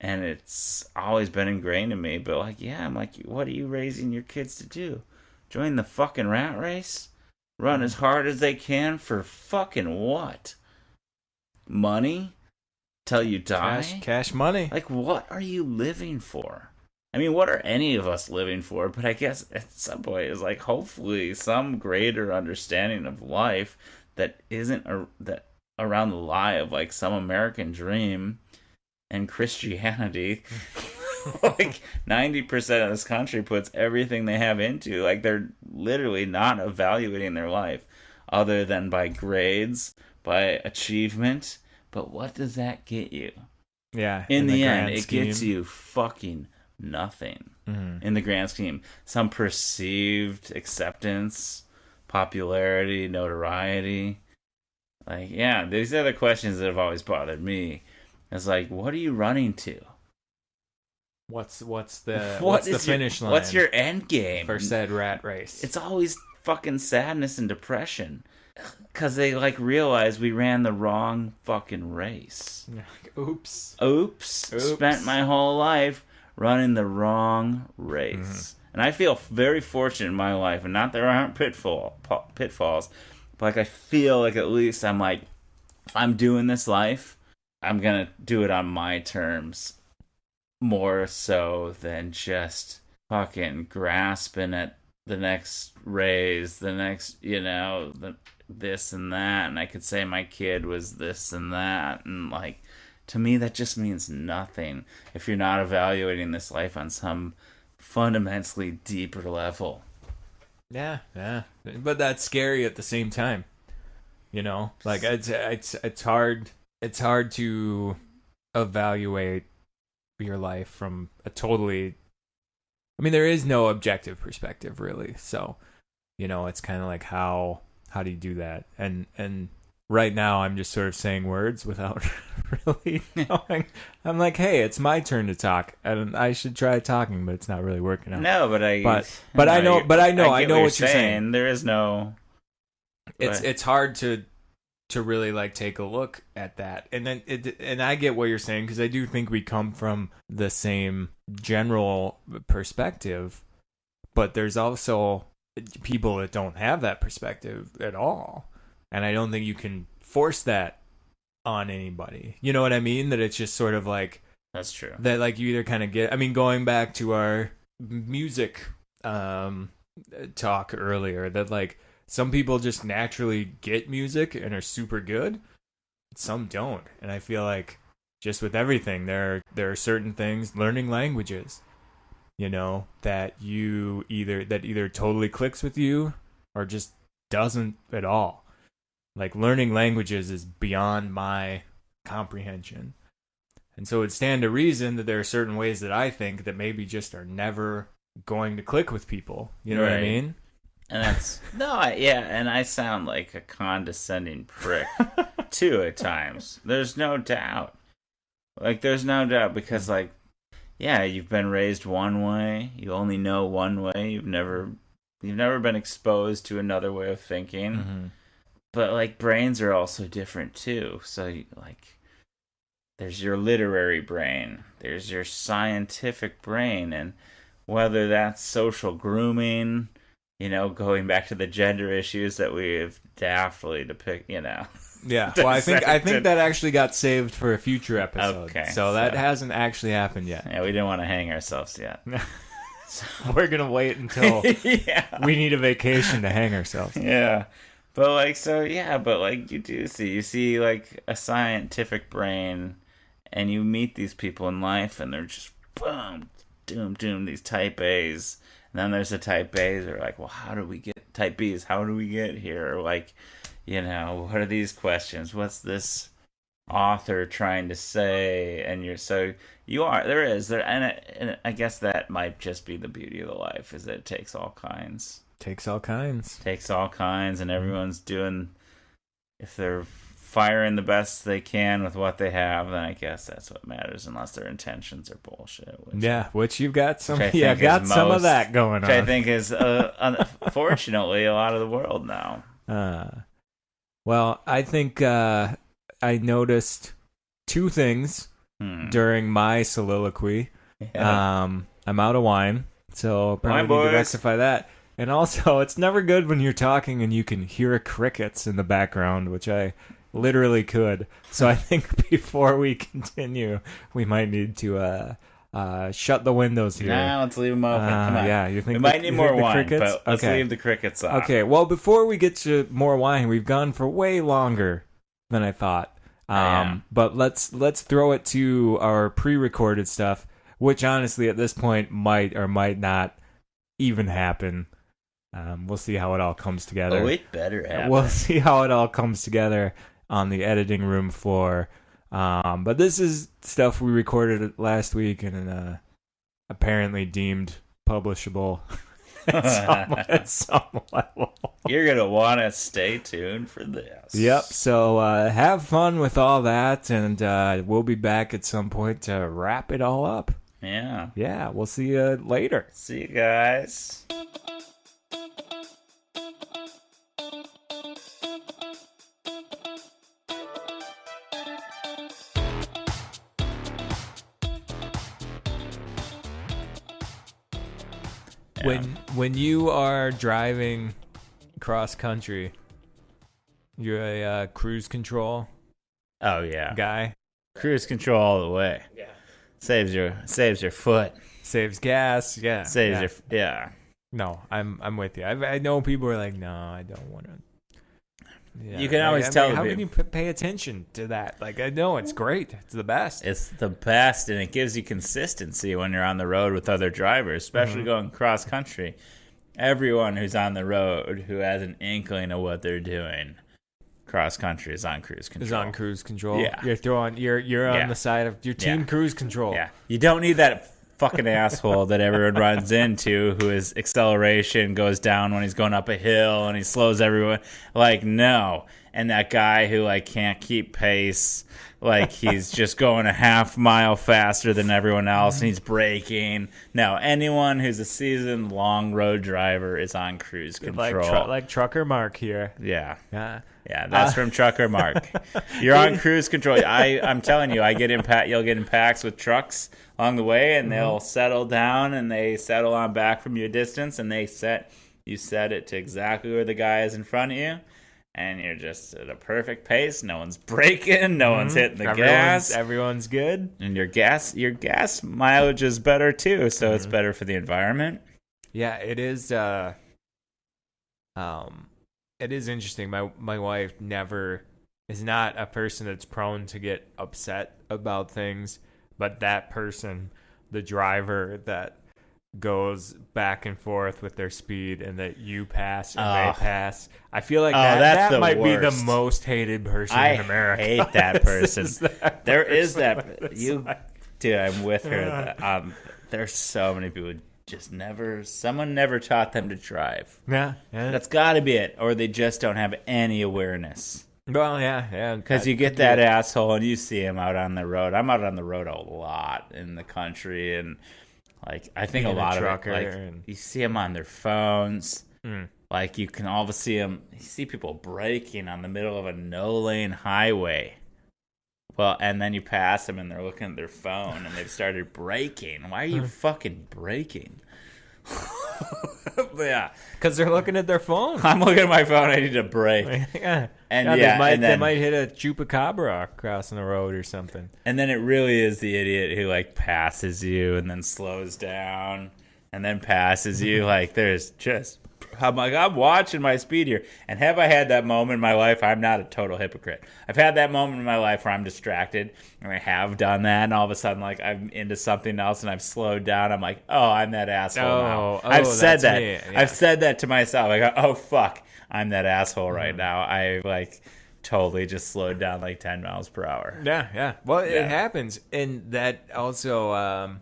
And it's always been ingrained in me. But like, yeah, I'm like, what are you raising your kids to do? Join the fucking rat race? Run as hard as they can for fucking what? Money? Till you die? Cash money. Like, what are you living for? I mean, what are any of us living for? But I guess at some point is like, hopefully some greater understanding of life that isn't that around the lie of like some American dream and Christianity. Like 90% of this country puts everything they have into, like, they're literally not evaluating their life other than by grades, by achievement. But what does that get you? Yeah. In the end, grand it scheme. gets you fucking nothing. Mm-hmm. In the grand scheme. Some perceived acceptance, popularity, notoriety. Like, yeah, these are the questions that have always bothered me. It's like, what are you running to? What's the finish line? What's your end game for said rat race? It's always fucking sadness and depression, because they like realize we ran the wrong fucking race. Oops. Spent my whole life running the wrong race. And I feel very fortunate in my life, and not there aren't pitfalls, but like I feel like at least I'm like, if I'm doing this life, I'm gonna do it on my terms, more so than just fucking grasping at the next raise, the next, this and that, and I could say my kid was this and that, and like, to me that just means nothing if you're not evaluating this life on some fundamentally deeper level. Yeah, but that's scary at the same time. Like it's hard to evaluate your life from a totally, I mean, there is no objective perspective really. So, it's kind of like how do you do that? And right now I'm just sort of saying words without really knowing. I'm like, hey, it's my turn to talk, and I should try talking, but it's not really working out. No, but I know what you're saying. There is no. It's hard to really like take a look at that, and then and I get what you're saying, because I do think we come from the same general perspective, but there's also people that don't have that perspective at all, and I don't think you can force that on anybody. You know what I mean? That it's just sort of like, that's true. That like you either kind of get. I mean, going back to our music talk earlier, that like some people just naturally get music and are super good. Some don't, and I feel like just with everything, there are certain things. Learning languages, that either totally clicks with you or just doesn't at all. Like, learning languages is beyond my comprehension. And so it stand to reason that there are certain ways that I think that maybe just are never going to click with people. You know what I mean? And that's, and I sound like a condescending prick, too, at times. There's no doubt. Like, there's no doubt, because, like, yeah, you've been raised one way, you only know one way, you've never been exposed to another way of thinking. Mm-hmm. But, like, brains are also different, too. So, like, there's your literary brain. There's your scientific brain. And whether that's social grooming, going back to the gender issues that we have daftly depicted, Yeah, well, I think that actually got saved for a future episode. Okay. So that hasn't actually happened yet. Yeah, we didn't want to hang ourselves yet. So we're going to wait until we need a vacation to hang ourselves. Yeah. But like, you see like a scientific brain, and you meet these people in life, and they're just boom, doom, these type A's. And then there's the type A's that are like, well, how do we get type B's? How do we get here? Or like, what are these questions? What's this author trying to say? And and I guess that might just be the beauty of the life, is that it takes all kinds. Takes all kinds, and everyone's doing, if they're firing the best they can with what they have, then I guess that's what matters, unless their intentions are bullshit. Which you've got some, some of that going on. Which I think is, unfortunately, a lot of the world now. Well, I think I noticed two things during my soliloquy. Yeah. I'm out of wine, so probably need to rectify that. And also, it's never good when you're talking and you can hear crickets in the background, which I literally could. So I think before we continue, we might need to shut the windows here. Nah, let's leave them open. Come on. Yeah, you think we might need more wine, crickets? But let's leave the crickets off. Okay, well, before we get to more wine, we've gone for way longer than I thought. But let's throw it to our pre-recorded stuff, which honestly at this point might or might not even happen. We'll see how it all comes together. Oh, it better happen. We'll see how it all comes together on the editing room floor. But this is stuff we recorded last week and apparently deemed publishable at some level. You're going to want to stay tuned for this. Yep. So have fun with all that, and we'll be back at some point to wrap it all up. Yeah. Yeah, we'll see you later. See you guys. When you are driving cross country, you're a cruise control Oh yeah, guy. cruise control all the way. Yeah. Saves your foot. Saves gas. Yeah. Saves your yeah. No, I'm with you. I know people are like, no, I don't want to. Yeah. You can always tell How people. can you pay attention to that? Like, I know it's great. It's the best. It's the best, and it gives you consistency when you're on the road with other drivers, especially going cross country. Everyone who's on the road who has an inkling of what they're doing, cross country is on cruise control. Is on cruise control. Yeah. You're on the side of your team cruise control. Yeah, you don't need that fucking asshole that everyone runs into who his acceleration goes down when he's going up a hill and he slows everyone. Like, no. And that guy who like can't keep pace, like he's just going a half mile faster than everyone else and he's braking. No, anyone who's a seasoned long road driver is on cruise control. Like Trucker Mark here. Yeah. Yeah. Yeah, that's from Trucker Mark. You're on cruise control. I'm telling you, you'll get in packs with trucks along the way, and they'll settle down, and they settle on back from your distance, and you set it to exactly where the guy is in front of you, and you're just at a perfect pace. No one's braking, no one's hitting the gas. Everyone's good, and your gas mileage is better too, so it's better for the environment. Yeah, it is. It is interesting. My wife is not a person that's prone to get upset about things, but that person, the driver that goes back and forth with their speed and that you pass and they pass, I feel like that might be the most hated person in America. I hate that person. Dude, I'm with her. There's so many people someone never taught them to drive. Yeah. That's got to be it, or they just don't have any awareness. Well, yeah. Because you get that asshole, and you see him out on the road. I'm out on the road a lot in the country, and like I think a lot of it, like you see them on their phones. Like you can always see people braking on the middle of a no-lane highway. Well, and then you pass them and they're looking at their phone and they've started braking. Why are you fucking braking? Yeah, because they're looking at their phone. I'm looking at my phone. I need to brake. Yeah, they might hit a chupacabra crossing the road or something. And then it really is the idiot who like passes you and then slows down and then passes you. Like there's just. I'm watching my speed here. And have I had that moment in my life? I'm not a total hypocrite. I've had that moment in my life where I'm distracted, and I have done that, and all of a sudden, like, I'm into something else, and I've slowed down. I'm like, oh, I'm that asshole now. I've said that. Yeah. I've said that to myself. I go, oh, fuck, I'm that asshole right now. I, like, totally just slowed down, like, 10 miles per hour. Yeah. Well, it happens. And that also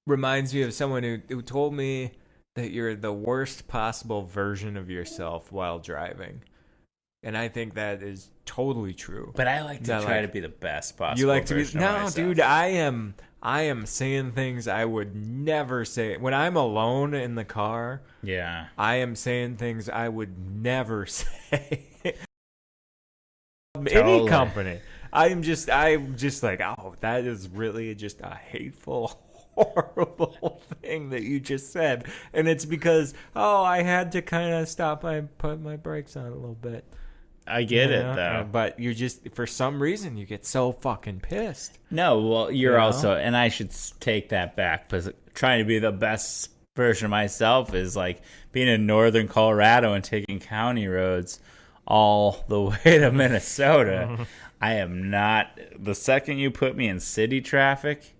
reminds me of someone who told me that you're the worst possible version of yourself while driving. And I think that is totally true. But I like to try to be the best possible. You like to be of myself. Dude, I am saying things I would never say. When I'm alone in the car, I am saying things I would never say. Any company. I'm just like, oh, that is really just a hateful, horrible thing that you just said. And it's because, I had to kind of put my brakes on a little bit. I get it, though. But you just, for some reason, you get so fucking pissed. No, well, you're also, and I should take that back, because trying to be the best version of myself is like being in northern Colorado and taking county roads all the way to Minnesota. I am not, the second you put me in city traffic,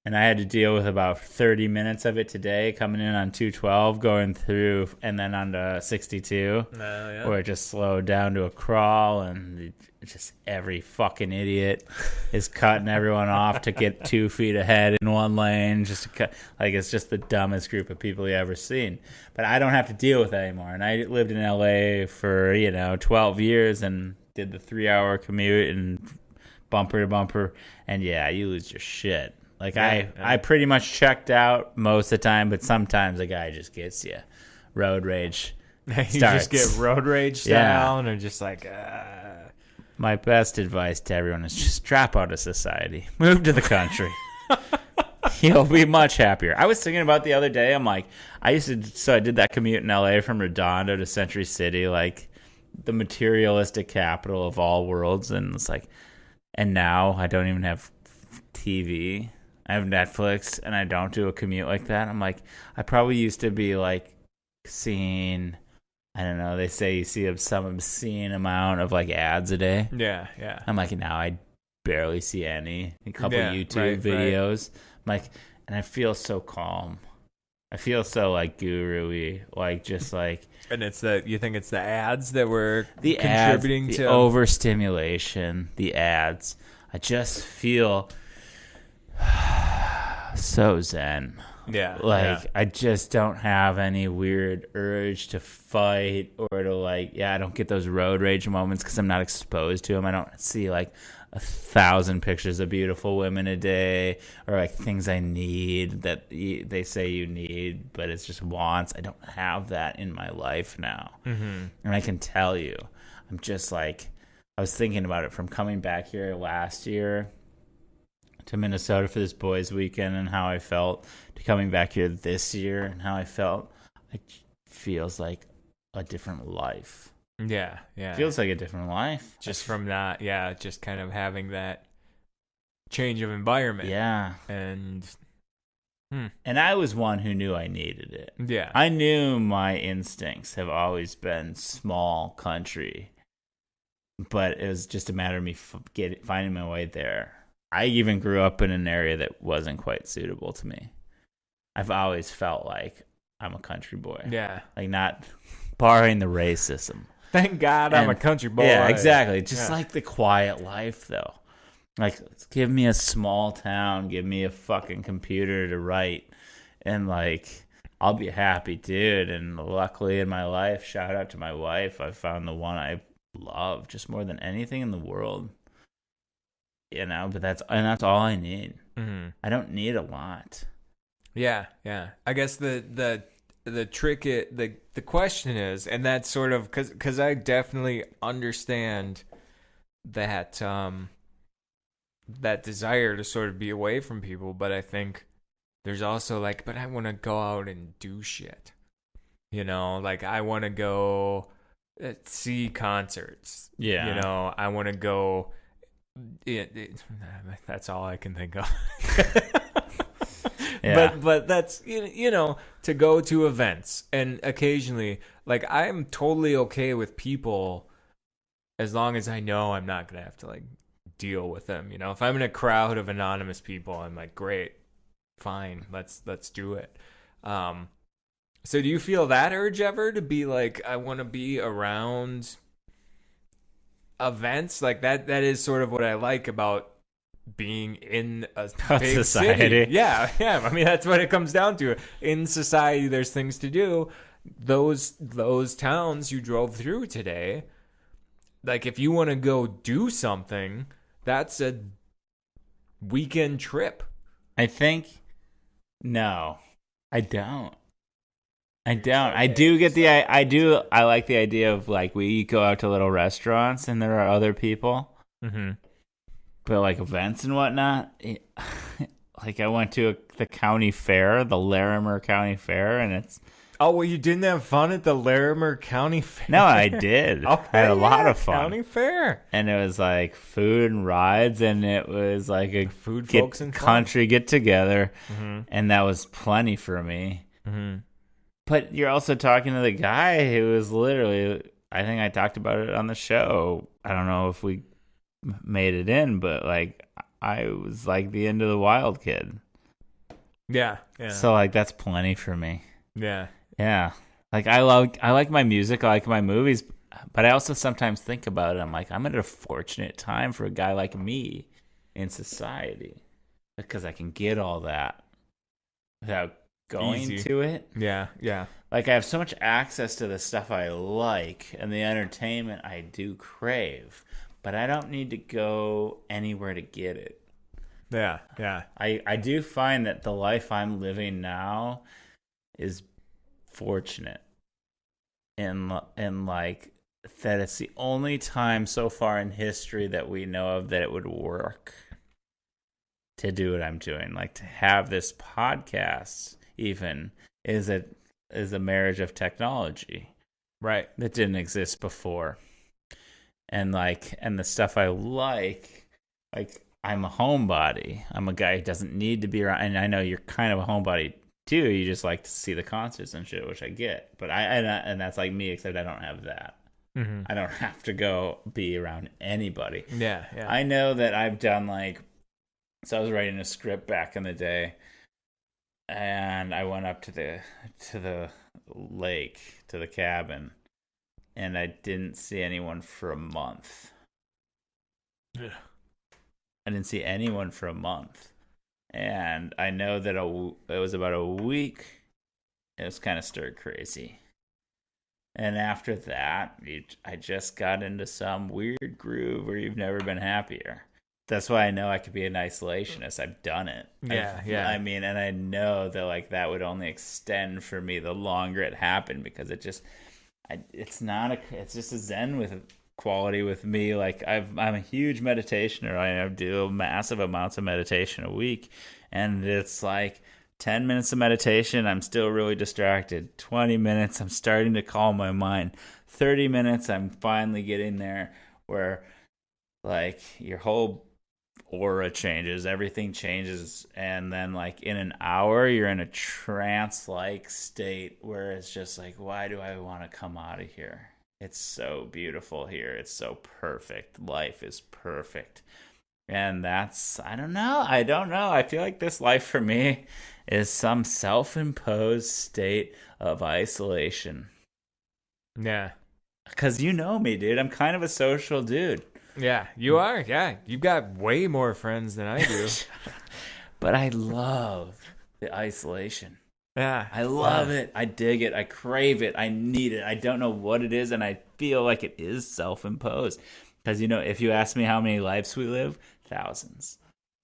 And I had to deal with about 30 minutes of it today, coming in on 212, going through, and then on to 62, where it just slowed down to a crawl, and just every fucking idiot is cutting everyone off to get 2 feet ahead in one lane. Just to cut, like, it's just the dumbest group of people you ever seen. But I don't have to deal with that anymore. And I lived in LA for 12 years and did the 3-hour commute and bumper to bumper, and yeah, you lose your shit. Like, I pretty much checked out most of the time, but sometimes the guy just gets you. Road rage starts. You just get road rage down, or just like... My best advice to everyone is just drop out of society. Move to the country. You'll be much happier. I was thinking about the other day, I'm like, I did that commute in LA from Redondo to Century City, like the materialistic capital of all worlds, and it's like, and now I don't even have TV. I have Netflix, and I don't do a commute like that. I'm like, I probably used to be like seeing, I don't know, they say you see some obscene amount of like ads a day. Yeah. I'm like, now I barely see any. A couple YouTube videos. Right. I'm like, and I feel so calm. I feel so like guru-y, like just like. And you think it's the ads that were contributing to overstimulation, the ads. I just feel so zen. Yeah. I just don't have any weird urge to fight or to I don't get those road rage moments because I'm not exposed to them. I don't see like 1,000 pictures of beautiful women a day or like things I need that they say you need, but it's just wants. I don't have that in my life now. Mm-hmm. And I can tell you, I'm just like, I was thinking about it from coming back here last year to Minnesota for this boys' weekend and how I felt, to coming back here this year and how I felt. It feels like a different life. Yeah. Feels like a different life. Just from that, just kind of having that change of environment. Yeah. And I was one who knew I needed it. Yeah. I knew my instincts have always been small country, but it was just a matter of me finding my way there. I even grew up in an area that wasn't quite suitable to me. I've always felt like I'm a country boy. Yeah. Like, not barring the racism. Thank God I'm a country boy. Yeah, exactly. Just like the quiet life, though. Like, give me a small town, give me a fucking computer to write, and like, I'll be a happy dude. And luckily in my life, shout out to my wife, I found the one I love just more than anything in the world. But that's all I need. Mm-hmm. I don't need a lot. Yeah. I guess the trick, the question is, and that's sort of because I definitely understand that that desire to sort of be away from people, but I think there's also like, but I want to go out and do shit. Like I want to go see concerts. Yeah. I want to go. That's all I can think of. Yeah. But that's to go to events, and occasionally, like, I'm totally okay with people as long as I know I'm not gonna have to like deal with them. If I'm in a crowd of anonymous people, I'm like, great, fine, let's do it. So do you feel that urge ever to be like, I want to be around events like that? That is sort of what I like about being in a big society. City. Yeah. I mean, that's what it comes down to. In society, there's things to do. Those towns you drove through today, like if you want to go do something, that's a weekend trip. I think no, I don't. I do get I like the idea of like we go out to little restaurants and there are other people. Mm-hmm. But like events and whatnot, like I went to the county fair, the Larimer County Fair, and it's... Oh, well, you didn't have fun at the Larimer County Fair? No, I did. Okay, I had a lot of fun. County fair. And it was like food and rides, and it was like a folks and country get together, mm-hmm. and that was plenty for me. Mm-hmm. But you're also talking to the guy who was literally... I think I talked about it on the show. I don't know if we made it in, but like I was like the end of the wild kid. Yeah. Yeah. So like that's plenty for me. Yeah. Yeah. Like I like my music, I like my movies, but I also sometimes think about it. I'm like, I'm at a fortunate time for a guy like me in society because I can get all that without going Easy. to it. Yeah. Yeah. Like I have so much access to the stuff I like and the entertainment I do crave, but I don't need to go anywhere to get it. Yeah. Yeah. I do find that the life I'm living now is fortunate and like that it's the only time so far in history that we know of that it would work to do what I'm doing. Like to have this podcast even is a marriage of technology. Right. That didn't exist before. And the stuff I like I'm a homebody. I'm a guy who doesn't need to be around, and I know you're kind of a homebody too. You just like to see the concerts and shit, which I get. But and that's like me, except I don't have that. Mm-hmm. I don't have to go be around anybody. Yeah. Yeah. I know that I've done so I was writing a script back in the day, and I went up to the lake, to the cabin, and I didn't see anyone for a month. Yeah. I didn't see anyone for a month. And I know that it was about a week. It was kind of stir crazy. And after that, I just got into some weird groove where you've never been happier. That's why I know I could be an isolationist. I've done it. Yeah, yeah. I mean, and I know that that would only extend for me the longer it happened because it's just a Zen with quality with me. Like I'm a huge meditationer. I do massive amounts of meditation a week, and it's like 10 minutes of meditation, I'm still really distracted. 20 minutes, I'm starting to calm my mind. 30 minutes, I'm finally getting there where like your whole aura changes, everything changes, and then like in an hour you're in a trance-like state where it's just like, why do I want to come out of here? It's so beautiful here. It's so perfect. Life is perfect. And I don't know. I feel like this life for me is some self-imposed state of isolation. Yeah. Because you know me, dude. I'm kind of a social dude. Yeah, you are. Yeah, you've got way more friends than I do. But I love the isolation. Yeah. I love it. I dig it. I crave it. I need it. I don't know what it is, and I feel like it is self-imposed. Because, if you ask me how many lives we live, thousands.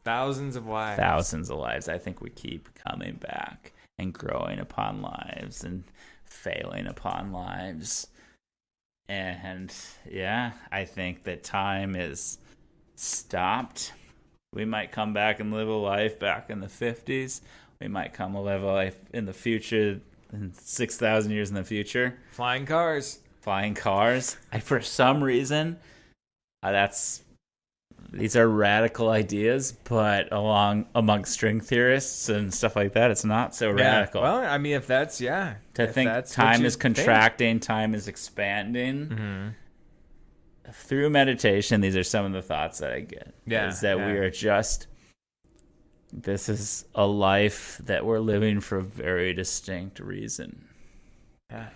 Thousands of lives. Thousands of lives. I think we keep coming back and growing upon lives and failing upon lives. And, yeah, I think that time is stopped. We might come back and live a life back in the 50s. We might come and live a life in the future, in 6,000 years in the future. Flying cars. For some reason, these are radical ideas, but among string theorists and stuff like that, it's not so radical. Well, I mean, if that's, to think time is contracting, time is expanding. Mm-hmm. Through meditation, these are some of the thoughts that I get. Yeah. Is that we are this is a life that we're living for a very distinct reason. Yeah.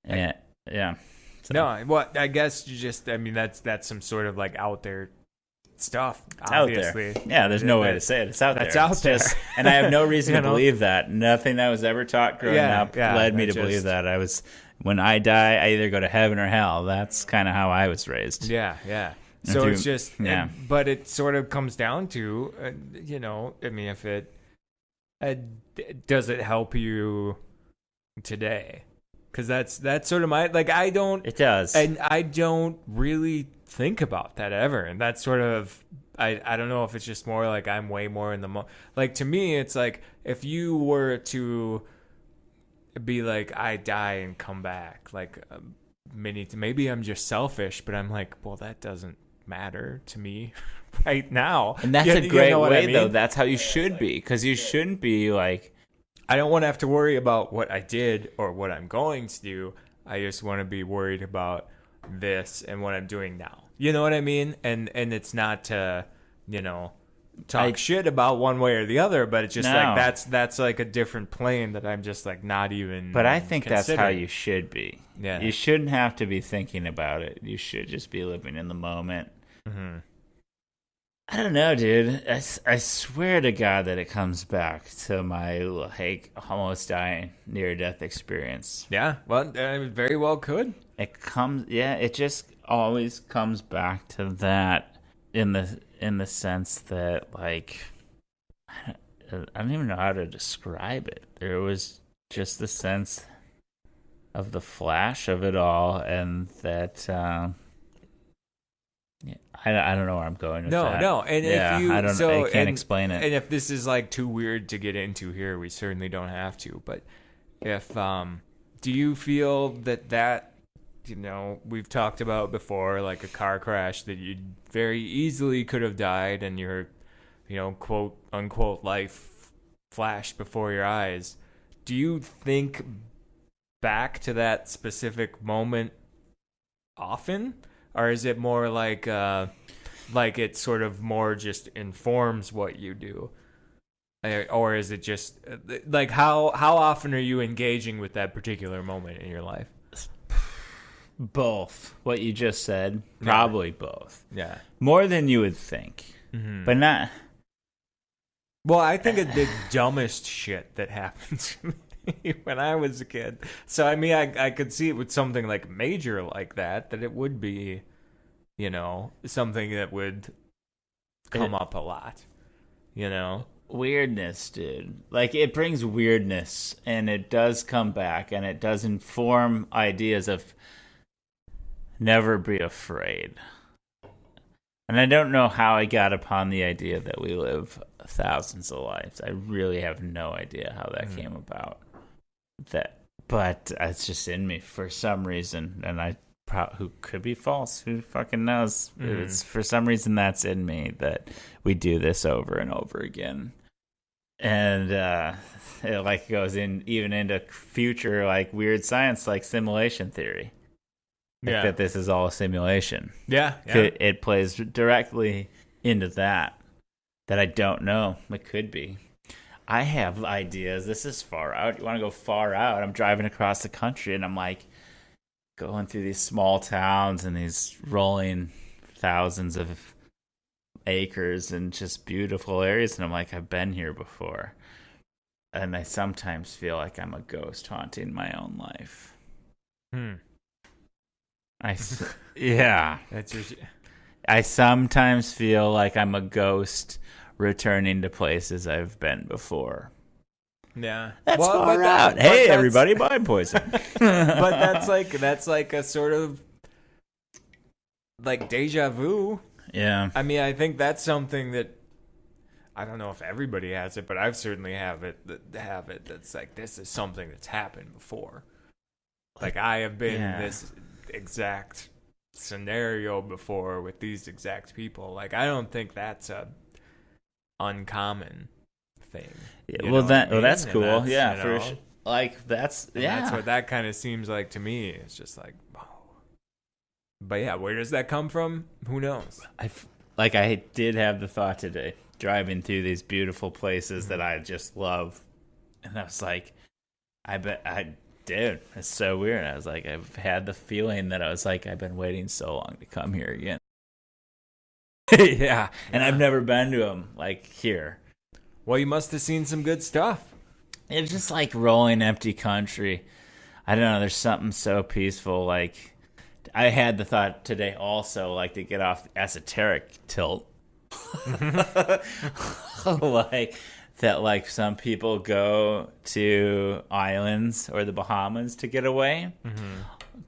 And, yeah. So. No, well, I guess that's some sort of like out there stuff. It's obviously. Out there. Yeah, there's no way to say it. It's out there. It's out there. And I have no reason to believe that. Nothing I was ever taught growing up led me to believe that. When I die, I either go to heaven or hell. That's kind of how I was raised. Yeah, yeah. So it's just, but it sort of comes down to, if does it help you today? Because that's sort of It does. And I don't really think about that ever. And that's sort of, I don't know if it's just more like I'm way more in the like to me, it's like if you were to be like, I die and come back, like maybe I'm just selfish, but I'm like, well, that doesn't matter to me right now. And that's a great way, though. That's how you should be, because you shouldn't be like, I don't want to have to worry about what I did or what I'm going to do. I just want to be worried about this and what I'm doing now. You know what I mean? And it's not to, talk shit about one way or the other, but it's just No. like that's like a different plane that I'm just like not even. But I think that's how considering. you should be. Yeah. You shouldn't have to be thinking about it. You should just be living in the moment. Mm-hmm. I don't know, dude. I swear to God that it comes back to my like almost dying near-death experience. Yeah, well, it very well could. It just always comes back to that in the sense that like I don't even know how to describe it. There was just the sense of the flash of it all, and that I don't know where I'm going with that. No, and if you I can't explain it. And if this is like too weird to get into here, we certainly don't have to. But if do you feel that we've talked about before, like a car crash that you very easily could have died, and your quote unquote life flashed before your eyes. Do you think back to that specific moment often? Or is it more like it sort of more just informs what you do? Or is it just like how often are you engaging with that particular moment in your life? Both. What you just said, probably both. Yeah. More than you would think. Mm-hmm. But not. Well, I think it's the dumbest shit that happened to me when I was a kid. So, I mean, I could see it with something like major like that it would be, something that would come up a lot, Weirdness, dude. Like, it brings weirdness, and it does come back, and it does inform ideas of never be afraid. And I don't know how I got upon the idea that we live thousands of lives. I really have no idea how that came about. But it's just in me for some reason, and who could be false? Who fucking knows? It's for some reason that's in me that we do this over and over again, and it like goes in even into future like weird science like simulation theory. Like that this is all a simulation. Yeah. It plays directly into that I don't know. It could be. I have ideas. This is far out. You want to go far out? I'm driving across the country, and I'm like going through these small towns and these rolling thousands of acres and just beautiful areas. And I'm like, I've been here before. And I sometimes feel like I'm a ghost haunting my own life. Yeah. I sometimes feel like I'm a ghost returning to places I've been before. Yeah, that's far out. Hey, everybody, mind poison. But that's like a sort of like deja vu. Yeah. I mean, I think that's something that I don't know if everybody has it, but I've certainly have it. That's like this is something that's happened before. Like I have been in this exact scenario before with these exact people. Like I don't think that's a uncommon thing. Yeah, that's cool. That's, yeah, for sure. Like that's that's what that kind of seems like to me. It's just like, oh. But yeah, where does that come from? Who knows? I did have the thought today, driving through these beautiful places that I just love, and I was like, dude, it's so weird. I was like, I've had the feeling that I was like, I've been waiting so long to come here again. Yeah, and I've never been to them like here. Well, you must have seen some good stuff. It's just like rolling empty country. I don't know. There's something so peaceful. Like I had the thought today also, like to get off the esoteric tilt. Like that, like some people go to islands or the Bahamas to get away.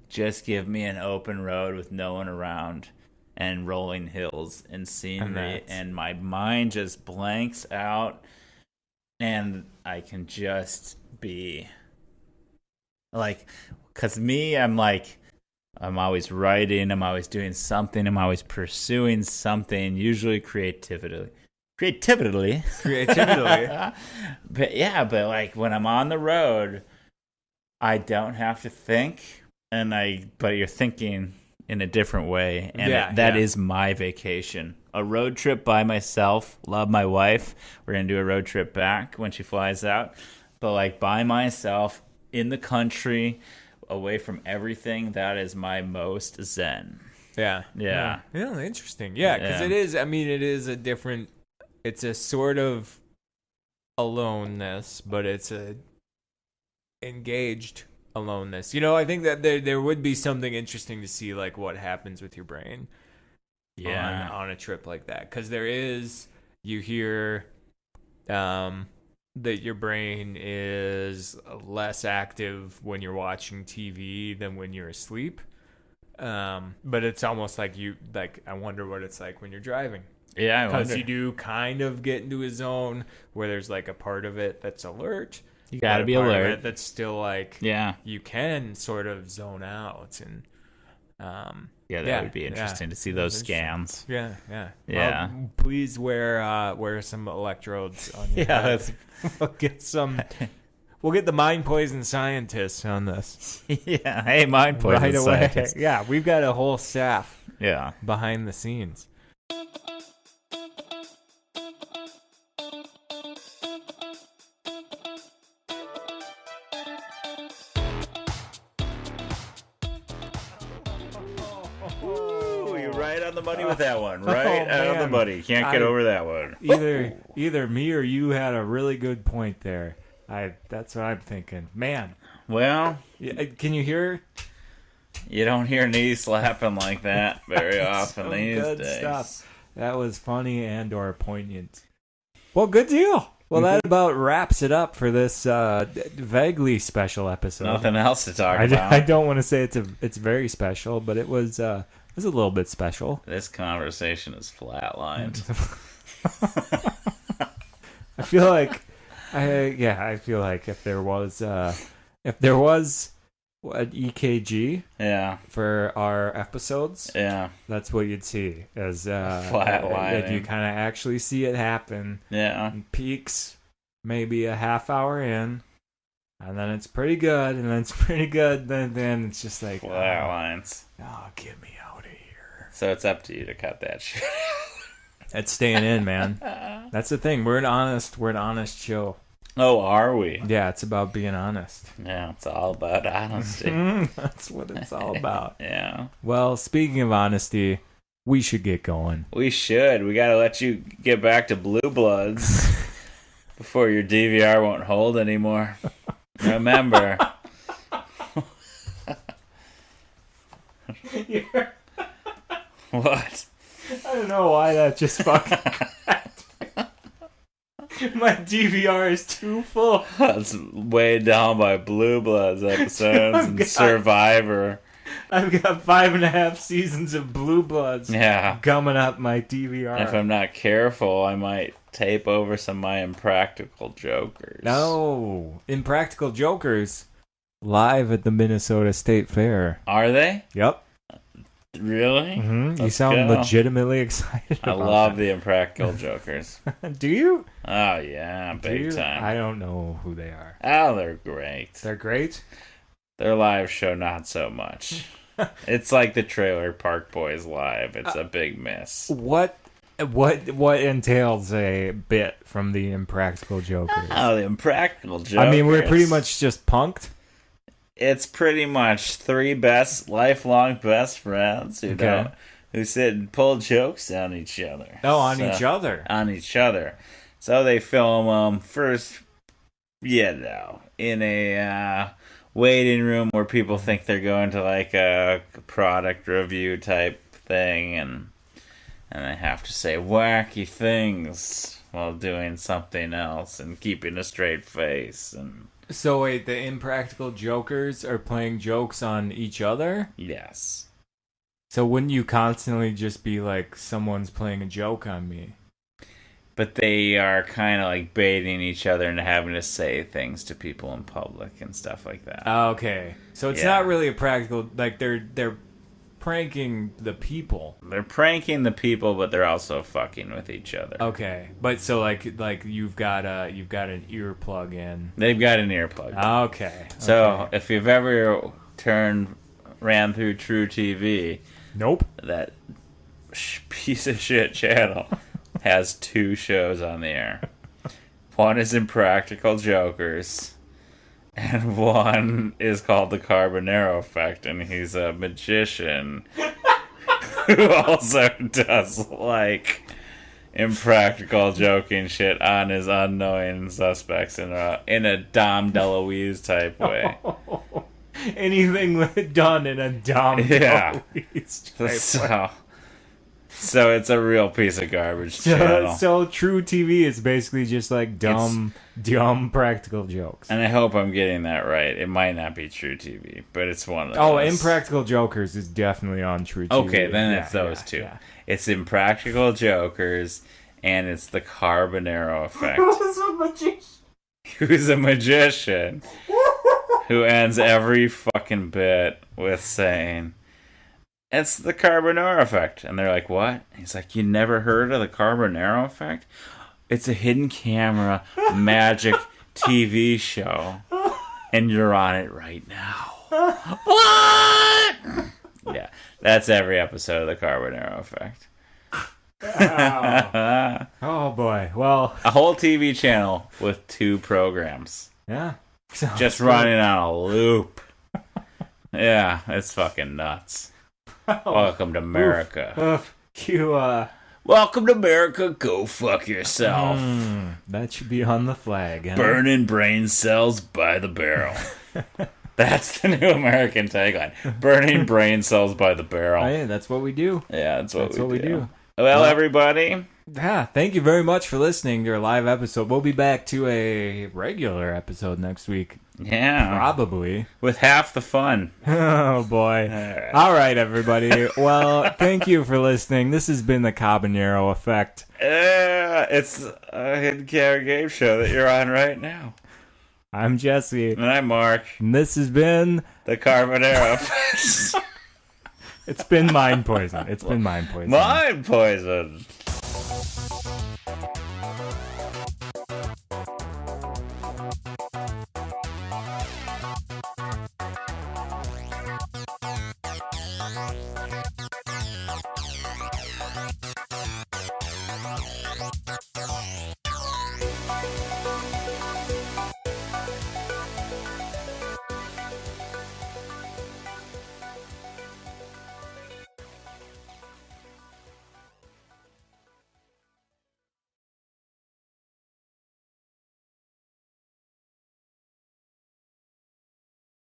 Just give me an open road with no one around and rolling hills and scenery, and my mind just blanks out, and I can just be like, because me, I'm like, I'm always writing, I'm always doing something, I'm always pursuing something, usually creatively. But yeah, but like when I'm on the road, I don't have to think, but you're thinking in a different way, and that is my vacation. A road trip by myself. Love my wife. We're gonna do a road trip back when she flies out, but like by myself in the country, away from everything. That is my most zen. Yeah. Interesting. Yeah, because it is. I mean, it is a different. It's a sort of aloneness, but it's a engaged aloneness. You know, I think that there would be something interesting to see, like what happens with your brain. On a trip like that, because you hear that your brain is less active when you're watching TV than when you're asleep. But it's almost like I wonder what it's like when you're driving. Yeah, because you do kind of get into a zone where there's like a part of it that's alert. You got to be alert. That's still like you can sort of zone out and. That would be interesting to see those scans. Yeah. Well, please wear some electrodes on your head. We'll get some. We'll get the mind poison scientists on this. Yeah, hey, mind poison right away. Scientists. Yeah, we've got a whole staff. Yeah, behind the scenes. Money with that one, right? On the money. Can't get over that one. Either me or you had a really good point there. That's what I'm thinking. Man. Well, can you hear? You don't hear knee slapping like that very often these days. Stuff. That was funny and or poignant. Well, good deal. Well, that about wraps it up for this vaguely special episode. Nothing else to talk about. I don't want to say it's very special, but it was a little bit special. This conversation is flatlined. I feel like if there was an EKG for our episodes, that's what you'd see as flatlining. You kind of actually see it happen. Peaks maybe a half hour in, and then it's pretty good, and then it's pretty good. Then it's just like flatlines. Oh, get me out of here. So it's up to you to cut that shit. That's staying in, man. That's the thing. We're an honest show. Oh, are we? Yeah, it's about being honest. Yeah, it's all about honesty. That's what it's all about. Yeah. Well, speaking of honesty, we should get going. We should. We got to let you get back to Blue Bloods before your DVR won't hold anymore. Remember. What? I don't know why that just fucking cracked. My DVR is too full. That's weighed down by Blue Bloods episodes and Survivor. I've got 5.5 seasons of Blue Bloods gumming up my DVR. If I'm not careful, I might tape over some of my Impractical Jokers. No. Impractical Jokers live at the Minnesota State Fair. Are they? Yep. Really? Mm-hmm. You sound legitimately excited about I love the Impractical Jokers. Do you? Oh, yeah. Big time. I don't know who they are. Oh, they're great. They're great? Their live show, not so much. It's like the Trailer Park Boys live. It's a big miss. What entails a bit from the Impractical Jokers? Oh, the Impractical Jokers. I mean, we're pretty much just punked. It's pretty much three lifelong best friends who sit and pull jokes on each other. Oh, on each other. On each other. So they film them first, in a waiting room where people think they're going to like a product review type thing, and they have to say wacky things while doing something else and keeping a straight face. And so wait, the Impractical Jokers are playing jokes on each other? Yes. So wouldn't you constantly just be like, someone's playing a joke on me? But they are kind of like baiting each other into having to say things to people in public and stuff like that. Okay. So it's not really a practical, like they're pranking the people. They're pranking the people, but they're also fucking with each other. Okay. But so like you've got an earplug in. They've got an earplug. Okay. So if you've ever turned ran through Tru TV. Nope. That piece of shit channel has 2 shows on the air. One is Impractical Jokers, and one is called The Carbonaro Effect, and he's a magician who also does, like, impractical joking shit on his unknowing suspects in a Dom DeLuise type way. Anything done in a Dom DeLuise type way. So it's a real piece of garbage channel. So Tru TV is basically just like dumb practical jokes. And I hope I'm getting that right. It might not be Tru TV, but it's one of those. Oh, Impractical Jokers is definitely on Tru TV. Okay, then it's those two. Yeah. It's Impractical Jokers, and it's The Carbonaro Effect. Who's a magician? Who's a magician who ends every fucking bit with saying, "It's the Carbonaro Effect." And they're like, "What?" He's like, "You never heard of the Carbonaro Effect? It's a hidden camera magic TV show, and you're on it right now." What? Yeah, that's every episode of the Carbonaro Effect. Oh boy. Well, a whole TV channel with 2 programs. Yeah. Just running on a loop. Yeah, it's fucking nuts. Welcome to America. Welcome to America. Go fuck yourself. That should be on the flag. Huh? Burning brain cells by the barrel. That's the new American tagline. Burning brain cells by the barrel. Oh, yeah, that's what we do. Yeah, that's what we do. Well, everybody. Yeah, thank you very much for listening to our live episode. We'll be back to a regular episode next week. Yeah. Probably. With half the fun. Oh, boy. All right, everybody. Well, thank you for listening. This has been the Carbonaro Effect. It's a hidden camera game show that you're on right now. I'm Jesse. And I'm Mark. And this has been the Carbonaro Effect. It's been mind poison. Mind poison.